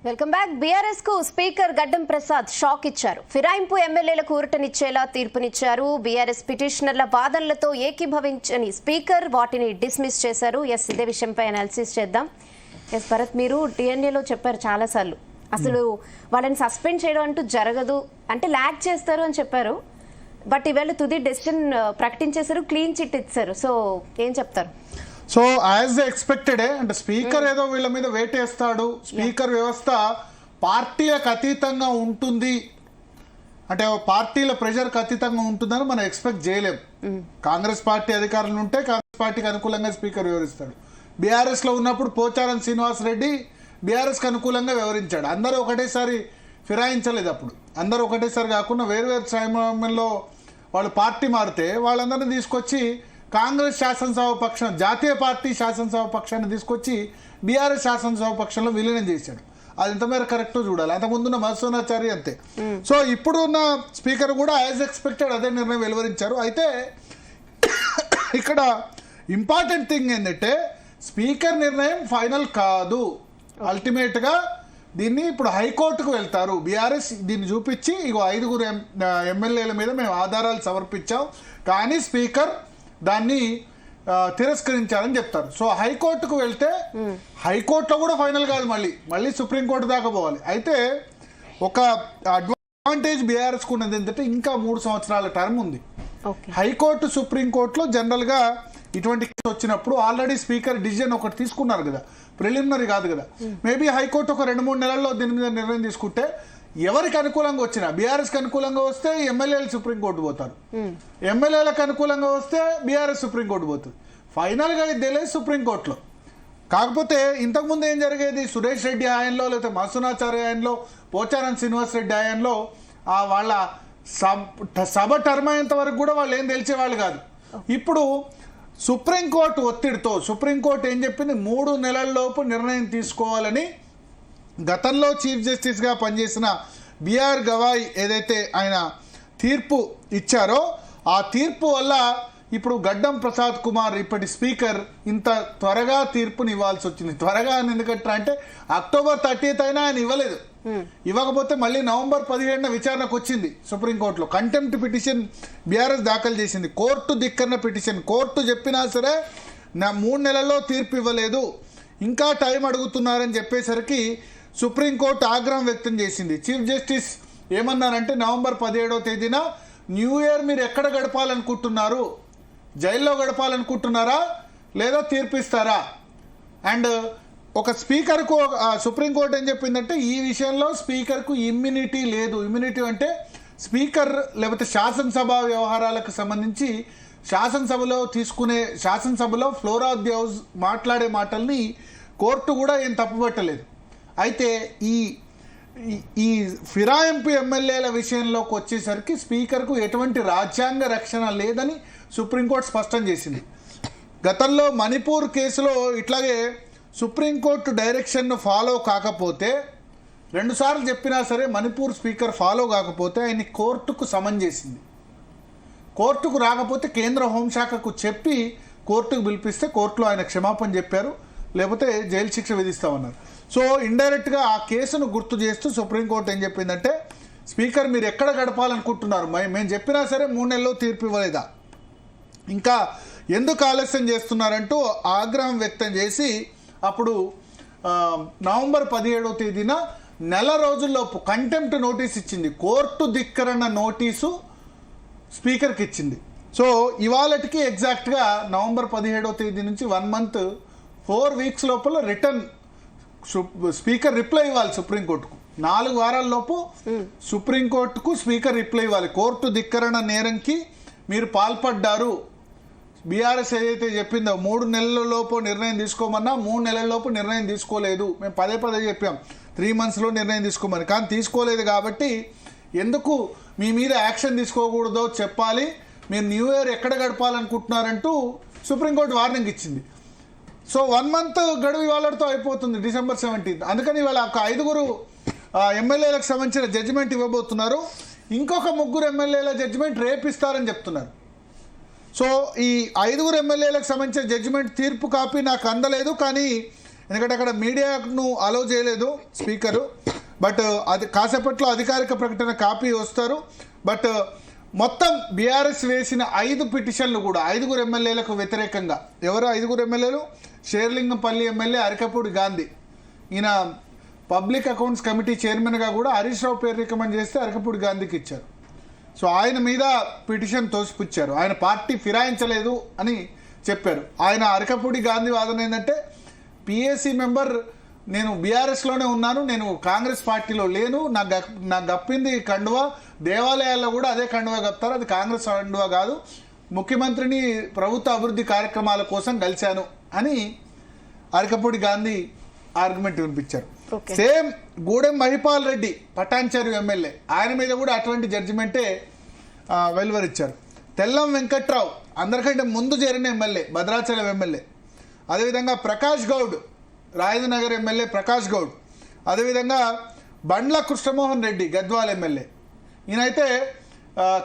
Welcome back. BRS కు speaker గడ్డం Prasad shock ఇచ్చారు. ఫిరాయింపు ఎమ్మెల్యేలకు ఊరటనిచ్చేలా తీర్పునిచ్చారు. బీఆర్ఎస్ పిటిషనర్ల వాదనలతో ఏకీభవించని స్పీకర్ వాటిని డిస్మిస్ చేశారు. ఇదే విషయంపై అనాలిసిస్ చేద్దాం. భరత్, మీరు డిఎన్ఏలో చెప్పారు చాలాసార్లు, అసలు వాళ్ళని సస్పెండ్ చేయడం అంటూ జరగదు, అంటే ల్యాగ్ చేస్తారు అని చెప్పారు. బట్ ఈవేళ తుది డెసిషన్ ప్రకటించేశారు, క్లీన్ చిట్ ఇచ్చారు. సో ఏం చెప్తారు? సో యాజ్ ఎక్స్పెక్టెడే, అంటే స్పీకర్ ఏదో వీళ్ళ మీద వేటేస్తాడు, స్పీకర్ వ్యవస్థ పార్టీలకు అతీతంగా ఉంటుంది, అంటే పార్టీల ప్రెషర్కి అతీతంగా ఉంటుందని మనం ఎక్స్పెక్ట్ చేయలేం. కాంగ్రెస్ పార్టీ అధికారులు ఉంటే కాంగ్రెస్ పార్టీకి అనుకూలంగా స్పీకర్ వ్యవహరిస్తాడు. బీఆర్ఎస్లో ఉన్నప్పుడు పోచారం శ్రీనివాస్ రెడ్డి బీఆర్ఎస్కి అనుకూలంగా వ్యవహరించాడు. అందరూ ఒకటేసారి ఫిరాయించలేదు. అప్పుడు అందరూ ఒకటేసారి కాకుండా వేరువేరు సమయంలో వాళ్ళు పార్టీ మారితే వాళ్ళందరినీ తీసుకొచ్చి కాంగ్రెస్ శాసనసభ పక్షం, జాతీయ పార్టీ శాసనసభ పక్షాన్ని తీసుకొచ్చి బీఆర్ఎస్ శాసనసభ పక్షంలో విలీనం చేశాడు. అది ఎంతమేర కరెక్టో చూడాలి. అంతకుముందున్న మధుసూదనాచారి అంతే. సో ఇప్పుడున్న స్పీకర్ కూడా యాజ్ ఎక్స్పెక్టెడ్ అదే నిర్ణయం వెలువరించారు. అయితే ఇక్కడ ఇంపార్టెంట్ థింగ్ ఏంటంటే స్పీకర్ నిర్ణయం ఫైనల్ కాదు. అల్టిమేట్గా దీన్ని ఇప్పుడు హైకోర్టుకు వెళ్తారు. బీఆర్ఎస్ దీన్ని చూపించి ఇగో 5 ఎమ్మెల్యేల మీద మేము ఆధారాలు సమర్పించాం, కానీ స్పీకర్ దాన్ని తిరస్కరించారని చెప్తారు. సో హైకోర్టుకు వెళ్తే హైకోర్టులో కూడా ఫైనల్ కాదు, మళ్ళీ సుప్రీంకోర్టు దాకా పోవాలి. అయితే ఒక అడ్వాంటేజ్ బీఆర్ఎస్కు ఉన్నది ఏంటంటే ఇంకా 3 సంవత్సరాల టర్మ్ ఉంది. హైకోర్టు సుప్రీంకోర్టులో జనరల్గా ఇటువంటి కేసు వచ్చినప్పుడు ఆల్రెడీ స్పీకర్ డిసిజన్ ఒకటి తీసుకున్నారు కదా, ప్రిలిమినరీ కాదు కదా. మేబీ హైకోర్టు ఒక 2-3 నెలల్లో దీని మీద నిర్ణయం తీసుకుంటే ఎవరికి అనుకూలంగా వచ్చినా, బీఆర్ఎస్కి అనుకూలంగా వస్తే ఎమ్మెల్యేలు సుప్రీంకోర్టు పోతారు, ఎమ్మెల్యేలకు అనుకూలంగా వస్తే బీఆర్ఎస్ సుప్రీంకోర్టు పోతుంది. ఫైనల్గా ఇది తెలియదు సుప్రీంకోర్టులో. కాకపోతే ఇంతకుముందు ఏం జరిగేది, సురేష్ రెడ్డి హయాంలో లేకపోతే మధుసూదనాచారి హయాంలో, పోచారం శ్రీనివాస్ రెడ్డి హయాంలో వాళ్ళ సభ టర్మ్ అయ్యేంత వరకు కూడా వాళ్ళు ఏం తెలిసేవాళ్ళు కాదు. ఇప్పుడు సుప్రీంకోర్టు ఒత్తిడితో సుప్రీంకోర్టు ఏం చెప్పింది, 3 నెలల్లోపు నిర్ణయం తీసుకోవాలని గతంలో చీఫ్ జస్టిస్గా పనిచేసిన బిఆర్ గవాయ్ ఏదైతే ఆయన తీర్పు ఇచ్చారో ఆ తీర్పు వల్ల ఇప్పుడు గడ్డం ప్రసాద్ కుమార్ ఇప్పటి స్పీకర్ ఇంత త్వరగా తీర్పుని ఇవ్వాల్సి వచ్చింది. త్వరగా అని ఎందుకంటే అంటే October 30th అయినా ఆయన ఇవ్వలేదు. ఇవ్వకపోతే మళ్ళీ November 17న విచారణకు వచ్చింది సుప్రీంకోర్టులో. కంటెంప్ట్ పిటిషన్ బీఆర్ఎస్ దాఖలు చేసింది. Court ధిక్కరణ petition. కోర్టు చెప్పినా సరే 3 నెలల్లో తీర్పు ఇవ్వలేదు, ఇంకా టైం అడుగుతున్నారని చెప్పేసరికి సుప్రీంకోర్టు ఆగ్రహం వ్యక్తం చేసింది. చీఫ్ జస్టిస్ ఏమన్నారంటే November 17వ తేదీన న్యూ ఇయర్ మీరు ఎక్కడ గడపాలనుకుంటున్నారు, జైల్లో గడపాలనుకుంటున్నారా లేదా తీర్పిస్తారా? అండ్ ఒక స్పీకర్కు సుప్రీంకోర్టు ఏం చెప్పిందంటే ఈ విషయంలో స్పీకర్కు ఇమ్యూనిటీ లేదు. ఇమ్యూనిటీ అంటే స్పీకర్ లేకపోతే శాసనసభ వ్యవహారాలకు సంబంధించి శాసనసభలో ఫ్లోర్ ఆఫ్ ది హౌస్ మాట్లాడే మాటల్ని కోర్టు కూడా ఏం తప్పుపట్టలేదు. అయితే ఈ ఫిరాయింపు ఎమ్మెల్యేల విషయంలోకి వచ్చేసరికి స్పీకర్కు ఎటువంటి రాజ్యాంగ రక్షణ లేదని సుప్రీంకోర్టు స్పష్టం చేసింది. గతంలో మణిపూర్ కేసులో ఇట్లాగే సుప్రీంకోర్టు డైరెక్షన్ను ఫాలో కాకపోతే 2 సార్లు చెప్పినా సరే మణిపూర్ స్పీకర్ ఫాలో కాకపోతే ఆయన్ని కోర్టుకు సమన్ చేసింది. కోర్టుకు రాకపోతే కేంద్ర హోంశాఖకు చెప్పి కోర్టుకు పిలిపిస్తే కోర్టులో ఆయన క్షమాపణ చెప్పారు, లేకపోతే జైలు శిక్ష విధిస్తామన్నారు. సో ఇండైరెక్ట్గా ఆ కేసును గుర్తు చేస్తూ సుప్రీంకోర్టు ఏం చెప్పిందంటే స్పీకర్ మీరు ఎక్కడ గడపాలనుకుంటున్నారు, మేము చెప్పినా సరే 3 నెలల్లో తీర్పు ఇవ్వలేదా, ఇంకా ఎందుకు ఆలస్యం చేస్తున్నారంటూ ఆగ్రహం వ్యక్తం చేసి అప్పుడు November 17వ తేదీన నెల రోజుల్లోపు కంటెంప్ట్ నోటీస్ ఇచ్చింది. కోర్టు ధిక్కరణ నోటీసు స్పీకర్కి ఇచ్చింది. సో ఇవాళకి ఎగ్జాక్ట్గా November 17వ తేదీ నుంచి 1 month 4 weeks లోపల రిటర్న్ స్పీకర్ రిప్లై ఇవ్వాలి సుప్రీంకోర్టుకు. 4 వారాల లోపు సుప్రీంకోర్టుకు స్పీకర్ రిప్లై ఇవ్వాలి. కోర్టు ధిక్కరణ నేరంకి మీరు పాల్పడ్డారు. బీఆర్ఎస్ ఏదైతే చెప్పిందో 3 నెలలలోపు నిర్ణయం తీసుకోమన్నా 3 నెలల్లోపు నిర్ణయం తీసుకోలేదు. మేము పదే చెప్పాం 3 monthsలో నిర్ణయం తీసుకోమని, కానీ తీసుకోలేదు. కాబట్టి ఎందుకు మీ మీద యాక్షన్ తీసుకోకూడదో చెప్పాలి, మీరు న్యూ ఇయర్ ఎక్కడ గడపాలనుకుంటున్నారంటూ సుప్రీంకోర్టు వార్నింగ్ ఇచ్చింది. సో 1 month గడువు ఇవాళతో అయిపోతుంది, December 17th. అందుకని ఇవాళ ఒక 5 ఎమ్మెల్యేలకు సంబంధించిన జడ్జిమెంట్ ఇవ్వబోతున్నారు. ఇంకొక 3 ఎమ్మెల్యేల జడ్జిమెంట్ రేపు ఇస్తారని చెప్తున్నారు. సో ఈ 5 ఎమ్మెల్యేలకు సంబంధించిన జడ్జిమెంట్ తీర్పు కాపీ నాకు అందలేదు, కానీ ఎందుకంటే అక్కడ మీడియాను అలౌ చేయలేదు స్పీకరు. బట్ అది కాసేపట్లో అధికారిక ప్రకటన కాపీ వస్తారు. బట్ మొత్తం బీఆర్ఎస్ వేసిన 5 పిటిషన్లు కూడా 5 ఎమ్మెల్యేలకు వ్యతిరేకంగా. ఎవరు 5 ఎమ్మెల్యేలు? షేర్లింగంపల్లి ఎమ్మెల్యే అరకపూడి గాంధీ, ఈయన పబ్లిక్ అకౌంట్స్ కమిటీ చైర్మన్గా కూడా హరీష్ రావు పేరు రికమెండ్ చేస్తే అరకపూడి గాంధీకి ఇచ్చారు. సో ఆయన మీద పిటిషన్ తోసిపుచ్చారు. ఆయన పార్టీ ఫిరాయించలేదు అని చెప్పారు. ఆయన అరకపూడి గాంధీ వాదన ఏంటంటే పిఏసీ మెంబర్, నేను బీఆర్ఎస్లోనే ఉన్నాను, నేను కాంగ్రెస్ పార్టీలో లేను, నాకు గప్పింది కండువా, దేవాలయాల్లో కూడా అదే కండువా కప్తారు, అది కాంగ్రెస్ కండువా కాదు, ముఖ్యమంత్రిని ప్రభుత్వ అభివృద్ధి కార్యక్రమాల కోసం కలిశాను అని అరకపూడి గాంధీ ఆర్గ్యుమెంట్ వినిపించారు. సేమ్ గూడెం మహిపాల్ రెడ్డి పటాన్చెరు ఎమ్మెల్యే, ఆయన మీద కూడా అటువంటి జడ్జిమెంటే వెలువరిచ్చారు. తెల్లం వెంకట్రావు అందరికంటే ముందు చేరిన ఎమ్మెల్యే, భద్రాచలం ఎమ్మెల్యే. అదేవిధంగా ప్రకాష్ గౌడ్, రాజనగర్ ఎమ్మెల్యే ప్రకాష్ గౌడ్. అదేవిధంగా బండ్ల కృష్ణమోహన్ రెడ్డి, గద్వాల్ ఎమ్మెల్యే. ఈయనైతే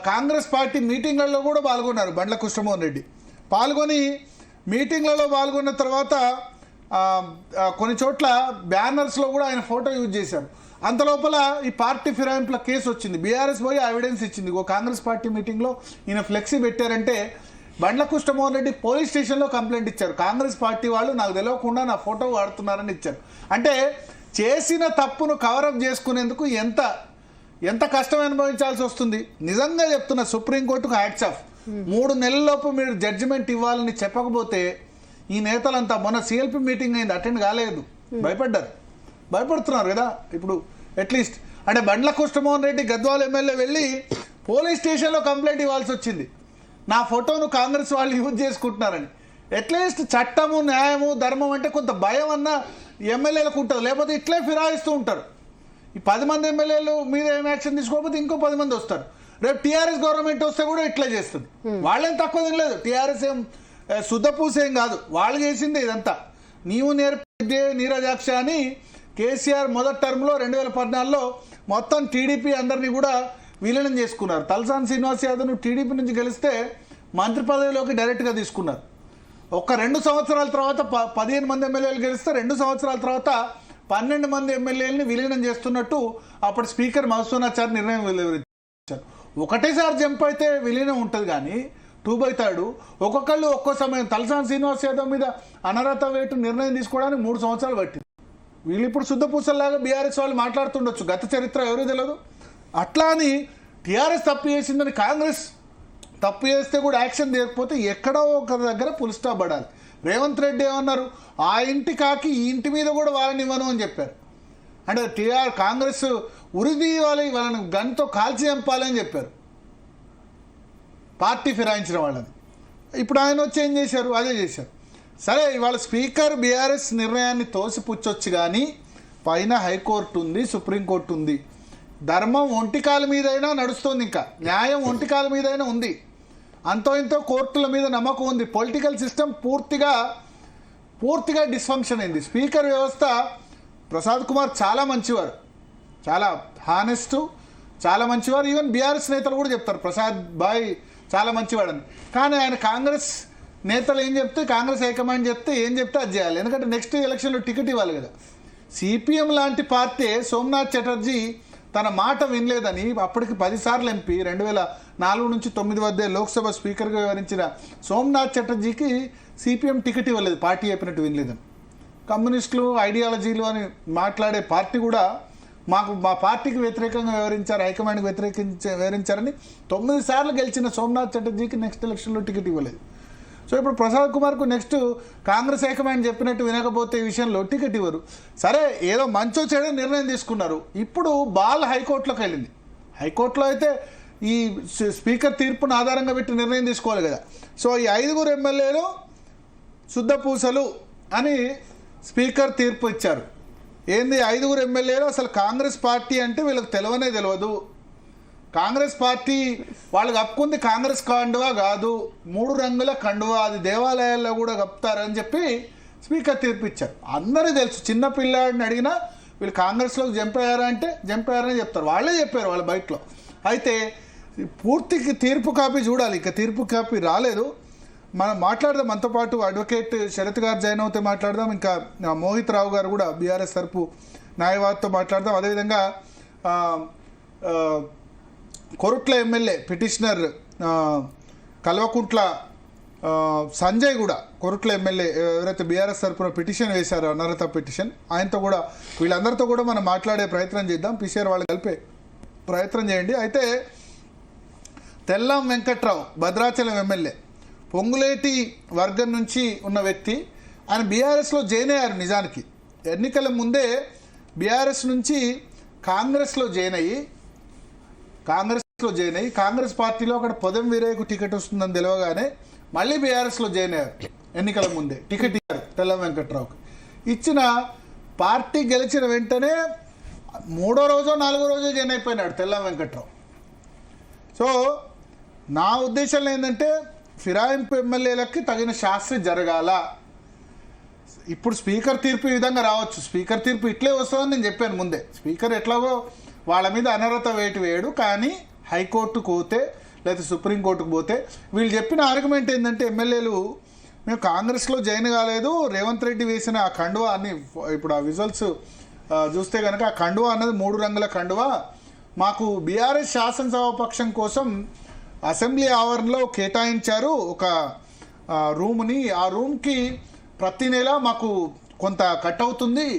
కాంగ్రెస్ పార్టీ మీటింగ్లలో కూడా పాల్గొన్నారు. బండ్ల కృష్ణమోహన్ రెడ్డి పాల్గొని మీటింగ్లలో పాల్గొన్న తర్వాత కొన్ని చోట్ల బ్యానర్స్లో కూడా ఆయన ఫోటో యూజ్ చేశారు. అంతలోపల ఈ పార్టీ ఫిరాయింపుల కేసు వచ్చింది. బీఆర్ఎస్ పోయి ఎవిడెన్స్ ఇచ్చింది. కాంగ్రెస్ పార్టీ మీటింగ్లో ఈయన ఫ్లెక్సీ పెట్టారంటే బండ్ల కృష్ణమోహన్ రెడ్డి పోలీస్ స్టేషన్లో కంప్లైంట్ ఇచ్చారు. కాంగ్రెస్ పార్టీ వాళ్ళు నాకు తెలియకుండా నా ఫోటో వాడుతున్నారని ఇచ్చారు. అంటే చేసిన తప్పును కవరప్ చేసుకునేందుకు ఎంత కష్టం అనుభవించాల్సి వస్తుంది. నిజంగా చెప్తున్నా, సుప్రీంకోర్టుకు హ్యాట్స్ ఆఫ్. 3 నెలల్లోపు మీరు జడ్జిమెంట్ ఇవ్వాలని చెప్పకపోతే ఈ నేతలంతా, మొన్న సిఎల్పి మీటింగ్ అయింది, అటెండ్ కాలేదు, భయపడుతున్నారు కదా ఇప్పుడు. అట్లీస్ట్ అంటే బండ్ల కృష్ణమోహన్ రెడ్డి గద్వాల్ ఎమ్మెల్యే వెళ్ళి పోలీస్ స్టేషన్లో కంప్లైంట్ ఇవ్వాల్సి వచ్చింది, నా ఫోటోను కాంగ్రెస్ వాళ్ళు యూజ్ చేసుకుంటున్నారని. అట్లీస్ట్ చట్టము, న్యాయము, ధర్మం అంటే కొంత భయం అన్న ఎమ్మెల్యేలకు ఉంటుంది. లేకపోతే ఇట్లే ఫిరాయిస్తూ ఉంటారు. ఈ 10 మంది ఎమ్మెల్యేలు మీద ఏం యాక్షన్ తీసుకోకపోతే ఇంకో 10 మంది వస్తారు. రేపు టీఆర్ఎస్ గవర్నమెంట్ వస్తే కూడా ఇట్లా చేస్తుంది. వాళ్ళేం తక్కువ తినలేదు. టీఆర్ఎస్ ఏం శుద్ధపూసేం కాదు, వాళ్ళు చేసిందే ఇదంతా. నీవు నేర్పిదే నీరజాక్ష అని కేసీఆర్ మొదటి టర్మ్లో 2014లో మొత్తం టీడీపీ అందరినీ కూడా విలీనం చేసుకున్నారు. తలసాని శ్రీనివాస్ యాదవ్ను టీడీపీ నుంచి గెలిస్తే మంత్రి పదవిలోకి డైరెక్ట్గా తీసుకున్నారు. 2 సంవత్సరాల తర్వాత 15 మంది ఎమ్మెల్యేలు గెలిస్తే 2 సంవత్సరాల తర్వాత 12 మంది ఎమ్మెల్యేలని విలీనం చేస్తున్నట్టు అప్పుడు స్పీకర్ మధుసూదనాచారి నిర్ణయం వెలువరించారు. ఒకటేసారి జంప్ అయితే విలీనం ఉంటుంది, కానీ 2/3 ఒక్కొక్కళ్ళు ఒక్కో సమయం. తలసాని శ్రీనివాస్ యాదవ్ మీద అనర్హత వేటు నిర్ణయం తీసుకోవడానికి 3 సంవత్సరాలు పట్టింది. వీళ్ళు ఇప్పుడు శుద్ధపూసల్లాగా బీఆర్ఎస్ వాళ్ళు మాట్లాడుతుండొచ్చు, గత చరిత్ర ఎవరూ తెలియదు. అట్లా అని టీఆర్ఎస్ తప్పు చేసిందని కాంగ్రెస్ తప్పు చేస్తే కూడా యాక్షన్ తీయకపోతే ఎక్కడో ఒక దగ్గర పుల్ స్టాప్ పడాలి. రేవంత్ రెడ్డి ఏమన్నారు, ఆ ఇంటి కాకి ఈ ఇంటి మీద కూడా వాళ్ళని ఇవ్వను అని చెప్పారు. అంటే కాంగ్రెస్ వాళ్ళని గన్తో కాల్చి చంపాలని చెప్పారు పార్టీ ఫిరాయించిన వాళ్ళని. ఇప్పుడు ఆయన వచ్చి ఏం చేశారు, అదే చేశారు. సరే, ఇవాళ స్పీకర్ బీఆర్ఎస్ నిర్ణయాన్ని తోసిపుచ్చొచ్చు, కానీ పైన హైకోర్టు ఉంది, సుప్రీంకోర్టు ఉంది. ధర్మం ఒంటికాల మీదైనా నడుస్తుంది, ఇంకా న్యాయం ఒంటికాల మీదైనా ఉంది. అంతో ఇంతో కోర్టుల మీద నమ్మకం ఉంది. పొలిటికల్ సిస్టమ్ పూర్తిగా డిస్ఫంక్షన్ అయింది. స్పీకర్ వ్యవస్థ, ప్రసాద్ కుమార్ చాలా మంచివారు, చాలా హానెస్ట్, చాలా మంచివారు. ఈవెన్ బీఆర్ఎస్ నేతలు కూడా చెప్తారు ప్రసాద్ బాయ్ చాలా మంచివాడని. కానీ ఆయన కాంగ్రెస్ నేతలు ఏం చెప్తే, కాంగ్రెస్ హైకమాండ్ చెప్తే ఏం చెప్తే అది చేయాలి. ఎందుకంటే నెక్స్ట్ ఎలక్షన్లో టికెట్ ఇవ్వాలి కదా. సిపిఎం లాంటి పార్టీ సోమనాథ్ చటర్జీ తన మాట వినలేదని అప్పటికి 10 సార్లు ఎంపీ 2004 నుంచి 9 వద్దే లోక్సభ స్పీకర్గా వివరించిన సోమనాథ్ చటర్జీకి సిపిఎం టికెట్ ఇవ్వలేదు, పార్టీ చెప్పినట్టు వినలేదని. కమ్యూనిస్టులు ఐడియాలజీలు అని మాట్లాడే పార్టీ కూడా మా పార్టీకి వ్యతిరేకంగా వివరించారు, హైకమాండ్కి వివరించారని 9 సార్లు గెలిచిన సోమనాథ్ చటర్జీకి నెక్స్ట్ ఎలక్షన్లో టికెట్ ఇవ్వలేదు. సో ఇప్పుడు ప్రసాద్ కుమార్కు నెక్స్ట్ కాంగ్రెస్ హైకమాండ్ చెప్పినట్టు వినకపోతే ఈ విషయంలో టికెట్ ఇవ్వరు. సరే, ఏదో మంచో చెడో నిర్ణయం తీసుకున్నారు. ఇప్పుడు బాల్ హైకోర్టులోకి వెళ్ళింది. హైకోర్టులో అయితే ఈ స్పీకర్ తీర్పును ఆధారంగా పెట్టి నిర్ణయం తీసుకోవాలి కదా. సో ఈ 5 ఎమ్మెల్యేలు శుద్ధపూసలు అని స్పీకర్ తీర్పు ఇచ్చారు. ఏంది 5 ఎమ్మెల్యేలు అసలు కాంగ్రెస్ పార్టీ అంటే వీళ్ళకి తెలియదు. కాంగ్రెస్ పార్టీ వాళ్ళు కప్పుకుంది కాంగ్రెస్ కండువా కాదు, 3 రంగుల కండువా, అది దేవాలయాల్లో కూడా కప్పుతారని చెప్పి స్పీకర్ తీర్పు ఇచ్చారు. అందరూ తెలుసు, చిన్న పిల్లాడిని అడిగినా వీళ్ళు కాంగ్రెస్లోకి జంప్ అయ్యారని చెప్తారు. వాళ్ళే చెప్పారు వాళ్ళ బయటలో. అయితే పూర్తికి తీర్పు కాపీ చూడాలి, ఇక తీర్పు కాపీ రాలేదు. మనం మాట్లాడదాం. మనతో పాటు అడ్వకేట్ శరత్ గారు జాయిన్ అవుతే మాట్లాడదాం. ఇంకా మోహిత్ రావు గారు కూడా బీఆర్ఎస్ తరపు న్యాయవాదితో మాట్లాడదాం. అదేవిధంగా కొరుట్ల ఎమ్మెల్యే పిటిషనర్ కల్వకుంట్ల సంజయ్ కూడా, కొరుట్ల ఎమ్మెల్యే ఎవరైతే బీఆర్ఎస్ తరపున పిటిషన్ వేశారో అనర్హత పిటిషన్, ఆయనతో కూడా వీళ్ళందరితో కూడా మనం మాట్లాడే ప్రయత్నం చేద్దాం. పీసీఆర్ వాళ్ళు కలిపే ప్రయత్నం చేయండి. అయితే తెల్లం వెంకట్రావు భద్రాచలం ఎమ్మెల్యే, పొంగులేటి వర్గం నుంచి ఉన్న వ్యక్తి, ఆయన బీఆర్ఎస్లో జాయిన్ అయ్యారు. నిజానికి ఎన్నికల ముందే బీఆర్ఎస్ నుంచి కాంగ్రెస్లో జాయిన్ అయ్యి కాంగ్రెస్ పార్టీలో అక్కడ పొదం వీరయ్యకు టికెట్ వస్తుందని తెలియగానే మళ్ళీ బీఆర్ఎస్లో జాయిన్ అయ్యారు. ఎన్నికల ముందే టికెట్ ఇచ్చారు తెల్లం వెంకట్రావుకి. ఇచ్చిన పార్టీ గెలిచిన వెంటనే 3వ రోజో 4వ రోజో జాయిన్ అయిపోయినాడు తెల్లం వెంకట్రావు. సో నా ఉద్దేశంలో ఏంటంటే ఫిరాయింపు ఎమ్మెల్యేలకి తగిన శాస్త్రి జరగాల. ఇప్పుడు స్పీకర్ తీర్పు ఈ విధంగా రావచ్చు, స్పీకర్ తీర్పు ఇట్లే వస్తుందని నేను చెప్పాను ముందే. స్పీకర్ ఎట్లాగో వాళ్ళ మీద అనర్హత వేటు వేయడు, కానీ హైకోర్టుకు పోతే లేదా సుప్రీంకోర్టుకు పోతే వీళ్ళు చెప్పిన ఆర్గ్యుమెంట్ ఏంటంటే ఎమ్మెల్యేలు మేము కాంగ్రెస్లో జాయిన్ కాలేదు, రేవంత్ రెడ్డి వేసిన ఆ కండువా అని, ఇప్పుడు ఆ విజువల్స్ చూస్తే కనుక ఆ కండువా అన్నది 3 రంగుల కండువా మాకు బీఆర్ఎస్ శాసనసభాపక్షం కోసం అసెంబ్లీ ఆవరణలో కేటాయించారు ఒక రూమ్ని. ఆ రూమ్కి ప్రతి నెల మాకు కొంత కట్ అవుతుంది,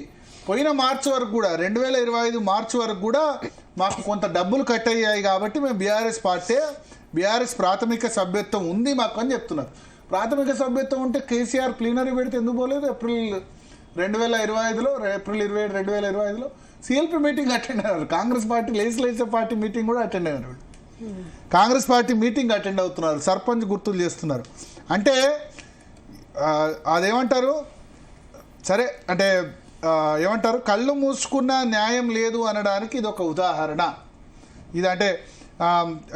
పోయిన మార్చి వరకు కూడా 2025 మార్చి వరకు కూడా మాకు కొంత డబ్బులు కట్ అయ్యాయి, కాబట్టి మేము బీఆర్ఎస్ ప్రాథమిక సభ్యత్వం ఉంది మాకు అని చెప్తున్నారు. ప్రాథమిక సభ్యత్వం ఉంటే కేసీఆర్ ప్లీనరీ పెడితే ఎందుకు పోలేదు? ఏప్రిల్ 2025లో ఏప్రిల్ 27, 2025లో సిఎల్పి మీటింగ్ అటెండ్ అయ్యారు. Congress party legislative party meeting కూడా అటెండ్ అయ్యారు. కాంగ్రెస్ పార్టీ మీటింగ్ అటెండ్ అవుతున్నారు, సర్పంచ్ గుర్తులు చేస్తున్నారు. అంటే అదేమంటారు, సరే అంటే ఏమంటారు, కళ్ళు మూసుకున్న న్యాయం లేదు అనడానికి ఇది ఒక ఉదాహరణ. ఇదంటే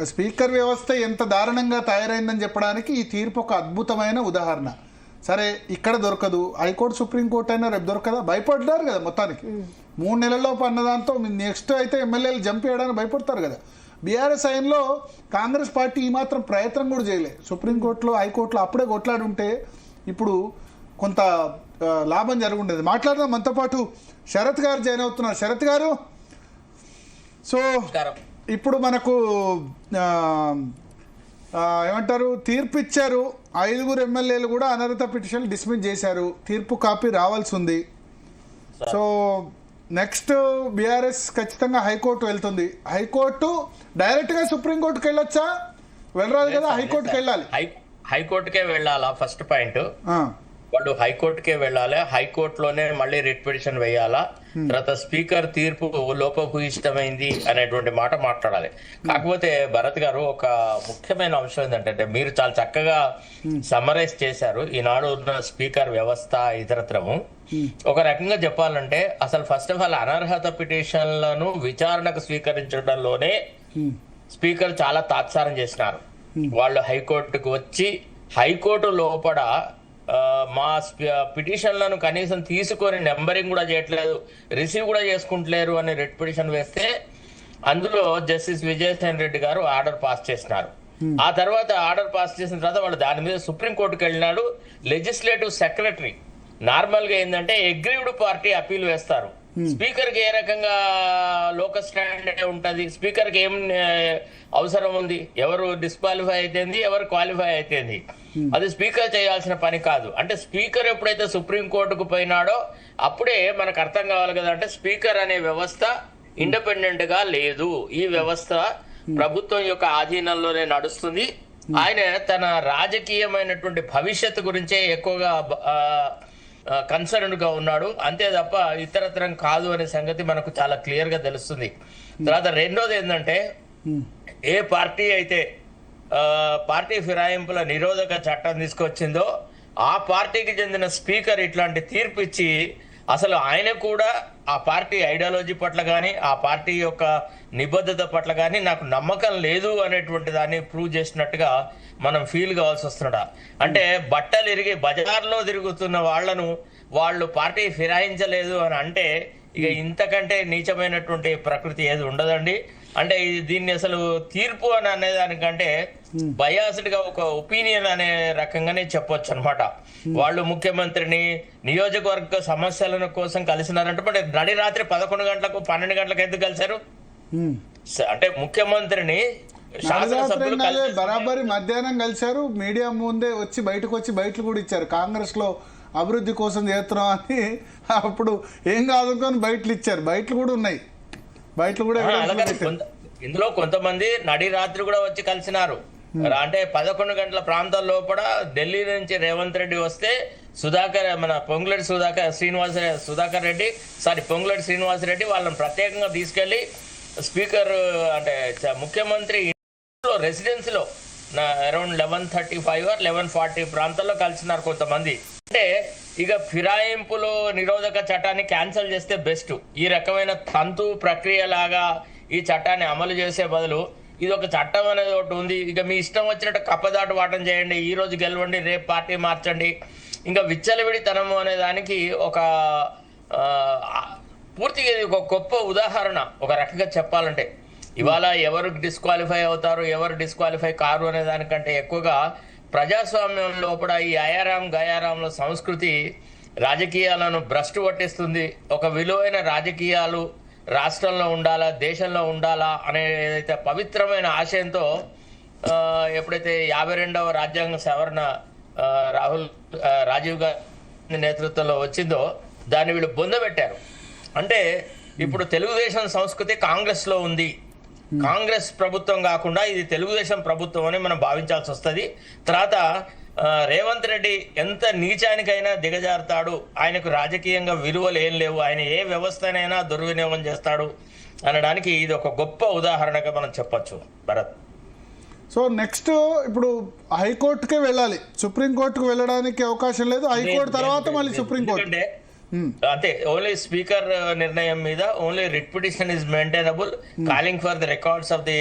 స్పీకర్ వ్యవస్థ ఎంత దారుణంగా తయారైందని చెప్పడానికి ఈ తీర్పు ఒక అద్భుతమైన ఉదాహరణ. సరే ఇక్కడ దొరకదు, హైకోర్టు సుప్రీంకోర్టు అయినా రేపు దొరకదా? భయపడ్డారు కదా మొత్తానికి. 3 నెలల్లోపు అన్నదాంతో నెక్స్ట్ అయితే ఎమ్మెల్యేలు జంప్ చేయడానికి భయపడతారు కదా. బీఆర్ఎస్ ఆయనలో కాంగ్రెస్ పార్టీ ఈ మాత్రం ప్రయత్నం కూడా చేయలేదు. సుప్రీంకోర్టులో హైకోర్టులో అప్పుడే కొట్లాడి ఉంటే ఇప్పుడు కొంత లాభం జరుగుండేది. మాట్లాడదాం. మనతో పాటు శరత్ గారు జాయిన్ అవుతున్నారు. శరత్ గారు, సో ఇప్పుడు మనకు ఏమంటారు, తీర్పు ఇచ్చారు. 5 ఎమ్మెల్యేలు కూడా అనర్హత పిటిషన్ డిస్మిస్ చేశారు. తీర్పు కాపీ రావాల్సి ఉంది. సో నెక్స్ట్ బీఆర్ఎస్ ఖచ్చితంగా హైకోర్టు వెళ్తుంది. హైకోర్టు డైరెక్ట్గా సుప్రీంకోర్టుకి వెళ్ళొచ్చా? వెళ్ళరాదు కదా, హైకోర్టుకి వెళ్ళాలి. హైకోర్టుకే వెళ్ళాలా? ఫస్ట్ పాయింట్, వాళ్ళు హైకోర్టుకే వెళ్ళాలి. హైకోర్టులోనే మళ్ళీ రిట్ పిటిషన్ వేయాలా. తర్వాత స్పీకర్ తీర్పు లోపభూయిష్టమైంది అనేటువంటి మాట మాట్లాడాలి. కాకపోతే భరత్ గారు, ఒక ముఖ్యమైన అంశం ఏంటంటే మీరు చాలా చక్కగా సమ్మరైజ్ చేశారు ఈనాడు ఉన్న స్పీకర్ వ్యవస్థ ఇతరత్రము. ఒక రకంగా చెప్పాలంటే అసలు ఫస్ట్ ఆఫ్ ఆల్ అనర్హత పిటిషన్లను విచారణకు స్వీకరించడంలోనే స్పీకర్ చాలా తాత్సారం చేసినారు. వాళ్ళు హైకోర్టుకు వచ్చి హైకోర్టు లోపల మా పిటిషన్లను కనీసం తీసుకొని నెంబరింగ్ కూడా చేయట్లేదు, రిసీవ్ కూడా చేసుకుంటలేరు అని రిట్ పిటిషన్ వేస్తే అందులో జస్టిస్ విజయసేన్ రెడ్డి గారు ఆర్డర్ పాస్ చేసినారు. ఆ తర్వాత ఆర్డర్ పాస్ చేసిన తర్వాత వాళ్ళు దాని మీద సుప్రీంకోర్టుకు వెళ్ళినాడు. లెజిస్లేటివ్ సెక్రటరీ నార్మల్ గా ఏంటంటే అగ్రీవ్డ్ పార్టీ అప్పీల్ వేస్తారు. స్పీకర్ కి ఏ రకంగా లోకల్ స్టాండ్ ఉంటది, స్పీకర్ కి ఏం అవసరం ఉంది, ఎవరు డిస్క్వాలిఫై అయితేంది, ఎవరు క్వాలిఫై అయితేంది, అది స్పీకర్ చేయాల్సిన పని కాదు. అంటే స్పీకర్ ఎప్పుడైతే సుప్రీంకోర్టుకు పోయినాడో అప్పుడే మనకు అర్థం కావాలి కదా, అంటే స్పీకర్ అనే వ్యవస్థ ఇండిపెండెంట్ గా లేదు. ఈ వ్యవస్థ ప్రభుత్వం యొక్క ఆధీనంలోనే నడుస్తుంది. ఆయన తన రాజకీయమైనటువంటి భవిష్యత్తు గురించే ఎక్కువగా కన్సర్న్డ్ గా ఉన్నాడు, అంతే తప్ప ఇతరత్రం కాదు అనే సంగతి మనకు చాలా క్లియర్ గా తెలుస్తుంది. తర్వాత రెండోది ఏంటంటే, ఏ పార్టీ అయితే పార్టీ ఫిరాయింపుల నిరోధక చట్టం తీసుకొచ్చిందో ఆ పార్టీకి చెందిన స్పీకర్ ఇట్లాంటి తీర్పు ఇచ్చి అసలు ఆయన కూడా ఆ పార్టీ ఐడియాలజీ పట్ల కానీ ఆ పార్టీ యొక్క నిబద్ధత పట్ల కానీ నాకు నమ్మకం లేదు అనేటువంటి దాన్ని ప్రూవ్ చేసినట్టుగా మనం ఫీల్ కావాల్సి వస్తున్నాడు. అంటే బట్టలు ఇరిగి బజార్లో తిరుగుతున్న వాళ్లను వాళ్ళు పార్టీ ఫిరాయించలేదు అని అంటే ఇక ఇంతకంటే నీచమైనటువంటి ప్రకృతి ఏది ఉండదండి. అంటే దీన్ని అసలు తీర్పు అని అనేదానికంటే బయాస్డ్ గా ఒక ఒపీనియన్ అనే రకంగానే చెప్పొచ్చు అనమాట. వాళ్ళు ముఖ్యమంత్రిని నియోజకవర్గ సమస్యల కోసం కలిసినారంటే మరి నడి రాత్రి 11 గంటలకు 12 గంటలకు ఎందుకు కలిశారు? అంటే ముఖ్యమంత్రిని శాసనసభ్యులు బరాబరి మధ్యాహ్నం కలిశారు. మీడియా ముందే వచ్చి బయటలు కూడా ఇచ్చారు. కాంగ్రెస్ లో అభివృద్ధి కోసం చేస్తున్నాం అని అప్పుడు ఏం కాదుకొని బయటలు ఇచ్చారు. బయటలు కూడా ఉన్నాయి. బయటలు కూడా ఇందులో కొంతమంది నడి రాత్రి కూడా వచ్చి కలిసినారు. అంటే 11 గంటల ప్రాంతాల లోపల ఢిల్లీ నుంచి రేవంత్ రెడ్డి వస్తే పొంగులేటి సుధాకర్ రెడ్డి వాళ్ళని ప్రత్యేకంగా తీసుకెళ్లి స్పీకర్ అంటే ముఖ్యమంత్రి రెసిడెన్సీలో అరౌండ్ 11:35 or 11:40 ప్రాంతాల్లో కలిసినారు కొంతమంది. అంటే ఇక ఫిరాయింపులు నిరోధక చట్టాన్ని క్యాన్సిల్ చేస్తే బెస్ట్. ఈ రకమైన తంతు ప్రక్రియ లాగా ఈ చట్టాన్ని అమలు చేసే బదులు ఇది ఒక చట్టం అనేది ఒకటి ఉంది, ఇక మీ ఇష్టం వచ్చినట్టు కప్పదాటు వాటం చేయండి, ఈ రోజు గెలవండి రేపు పార్టీ మార్చండి, ఇంకా విచ్చలవిడితనము అనే దానికి ఒక పూర్తిగా ఇది ఒక గొప్ప ఉదాహరణ. ఒక రకంగా చెప్పాలంటే ఇవాళ ఎవరు డిస్క్వాలిఫై అవుతారు ఎవరు డిస్క్వాలిఫై కారు అనే దానికంటే ఎక్కువగా ప్రజాస్వామ్యం లోపల ఈ గయారాంల సంస్కృతి రాజకీయాలను భ్రష్టు పట్టిస్తుంది. ఒక విలువైన రాజకీయాలు రాష్ట్రంలో ఉండాలా దేశంలో ఉండాలా అనే ఏదైతే పవిత్రమైన ఆశయంతో ఎప్పుడైతే 52వ రాజ్యాంగ సవరణ రాజీవ్ గాంధీ నేతృత్వంలో వచ్చిందో దాన్ని వీళ్ళు బొందబెట్టారు. అంటే ఇప్పుడు తెలుగుదేశం సంస్కృతి కాంగ్రెస్ లో ఉంది. కాంగ్రెస్ ప్రభుత్వం కాకుండా ఇది తెలుగుదేశం ప్రభుత్వం అని మనం భావించాల్సి వస్తుంది. తర్వాత రేవంత్ రెడ్డి ఎంత నీచానికైనా దిగజారుతాడు, ఆయనకు రాజకీయంగా విలువలు ఏం లేవు, ఆయన ఏ వ్యవస్థనైనా దుర్వినియోగం చేస్తాడు అనడానికి ఇది ఒక గొప్ప ఉదాహరణగా మనం చెప్పొచ్చు భరత్. సో నెక్స్ట్ ఇప్పుడు హైకోర్టుకే వెళ్ళాలి, సుప్రీంకోర్టుకు వెళ్ళడానికి అవకాశం లేదు. హైకోర్టు తర్వాత మళ్ళీ సుప్రీంకోర్టు అంతే. ఓన్లీ స్పీకర్ నిర్ణయం మీద only writ petition is maintainable, calling for the records of the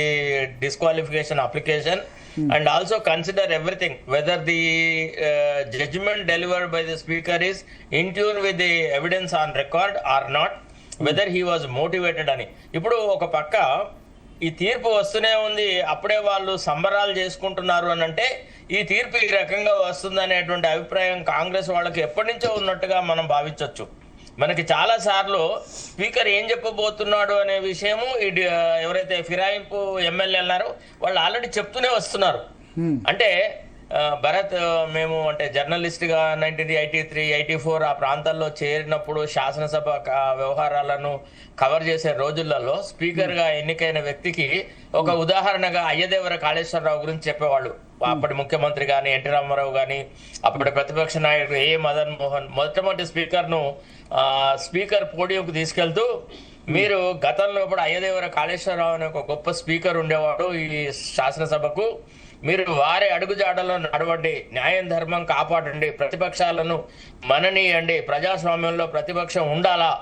disqualification application and also consider everything whether the judgment delivered by the speaker is in tune with the evidence on record or not, whether he was motivated అని. ఇప్పుడు ఒక పక్క ఈ తీర్పు వస్తూనే ఉంది, అప్పుడే వాళ్ళు సంబరాలు చేసుకుంటున్నారు అని అంటే ఈ తీర్పు ఈ రకంగా వస్తుందనేటువంటి అభిప్రాయం కాంగ్రెస్ వాళ్ళకి ఎప్పటి నుంచో ఉన్నట్టుగా మనం భావించవచ్చు. మనకి చాలా సార్లు స్పీకర్ ఏం చెప్పబోతున్నాడు అనే విషయము ఎవరైతే ఫిరాయింపు ఎమ్మెల్యే అన్నారో వాళ్ళు ఆల్రెడీ చెప్తూనే వస్తున్నారు. అంటే భరత్, మేము అంటే జర్నలిస్ట్ గా 1983, 84 ఆ ప్రాంతాల్లో చేరినప్పుడు శాసనసభ వ్యవహారాలను కవర్ చేసే రోజులలో స్పీకర్ గా ఎన్నికైన వ్యక్తికి ఒక ఉదాహరణగా అయ్యదేవర కాళేశ్వరరావు గురించి చెప్పేవాళ్ళు. అప్పటి ముఖ్యమంత్రి గాని ఎన్టీ రామారావు గాని అప్పటి ప్రతిపక్ష నాయకుడు మదన్ మోహన్ మొట్టమొదటి స్పీకర్ పోడియంకు తీసుకెళ్తూ, మీరు గతంలో కూడా అయ్యదేవర కాళేశ్వరరావు అనే ఒక గొప్ప స్పీకర్ ఉండేవాడు ఈ శాసనసభకు, మీరు వారి అడుగుజాడలో నడవండి, న్యాయం ధర్మం కాపాడండి, ప్రతిపక్షాలను మననీయండి, ప్రజాస్వామ్యంలో ప్రతిపక్షం ఉండాలా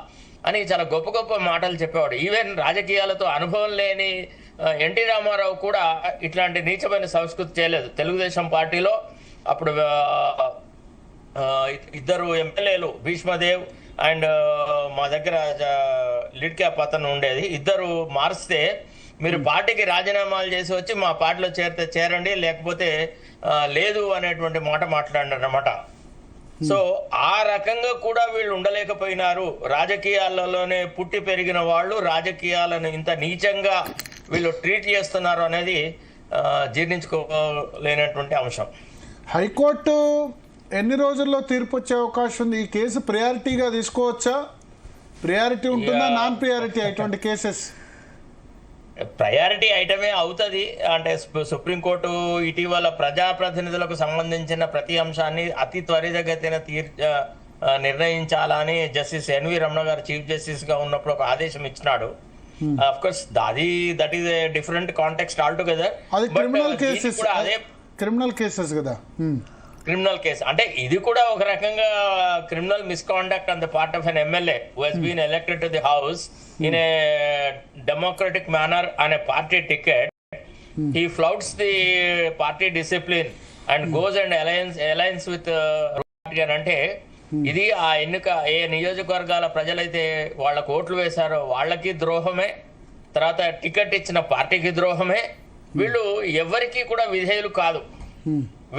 అని చాలా గొప్ప గొప్ప మాటలు చెప్పేవాడు. ఈవెన్ రాజకీయాలతో అనుభవం లేని ఎన్టీ రామారావు కూడా ఇట్లాంటి నీచమైన సంస్కృతి చేయలేదు. తెలుగుదేశం పార్టీలో అప్పుడు ఇద్దరు ఎమ్మెల్యేలు భీష్మదేవ్ అండ్ మా దగ్గర లిడ్ క్యాప్ అతను ఉండేది, ఇద్దరు మారిస్తే మీరు పార్టీకి రాజీనామాలు చేసి వచ్చి మా పార్టీలో చేరండి లేకపోతే లేదు అనేటువంటి మాట మాట్లాడారన్నమాట. సో ఆ రకంగా కూడా వీళ్ళు ఉండలేకపోయినారు. రాజకీయాలలోనే పుట్టి పెరిగిన వాళ్ళు రాజకీయాలను ఇంత నీచంగా వీళ్ళు ట్రీట్ చేస్తున్నారు అనేది జీర్ణించుకోలేనటువంటి అంశం. హైకోర్టు ఎన్ని రోజుల్లో తీర్పు వచ్చే అవకాశం ఉంది? ఈ కేసు ప్రయారిటీగా తీసుకోవచ్చా? ప్రయారిటీ ఉంటుందా, నాన్ ప్రయారిటీ అటువంటి కేసెస్? ప్రయారిటీ ఐటమే అవుతుంది. అంటే సుప్రీంకోర్టు ఇటీవల ప్రజాప్రతినిధులకు సంబంధించిన ప్రతి అంశాన్ని అతి త్వరితగతిన నిర్ణయించాలని జస్టిస్ ఎన్వి రమణ గారు చీఫ్ జస్టిస్ గా ఉన్నప్పుడు ఒక ఆదేశం ఇచ్చినాడు. Of course that is a different context altogether. అది క్రిమినల్ కేసెస్ కదా. క్రిమినల్ కేసు అంటే ఇది కూడా ఒక రకంగా criminal misconduct on the part of an MLA who has been elected to the house in a democratic manner on a party ticket. He flouts the party discipline and goes and alliance with అంటే ఇది ఆ ఎన్నిక ఏ నియోజకవర్గాల ప్రజలైతే వాళ్ళకు ఓట్లు వేశారో వాళ్ళకి ద్రోహమే, తర్వాత టికెట్ ఇచ్చిన పార్టీకి ద్రోహమే. వీళ్ళు ఎవరికి కూడా విధేయులు కాదు.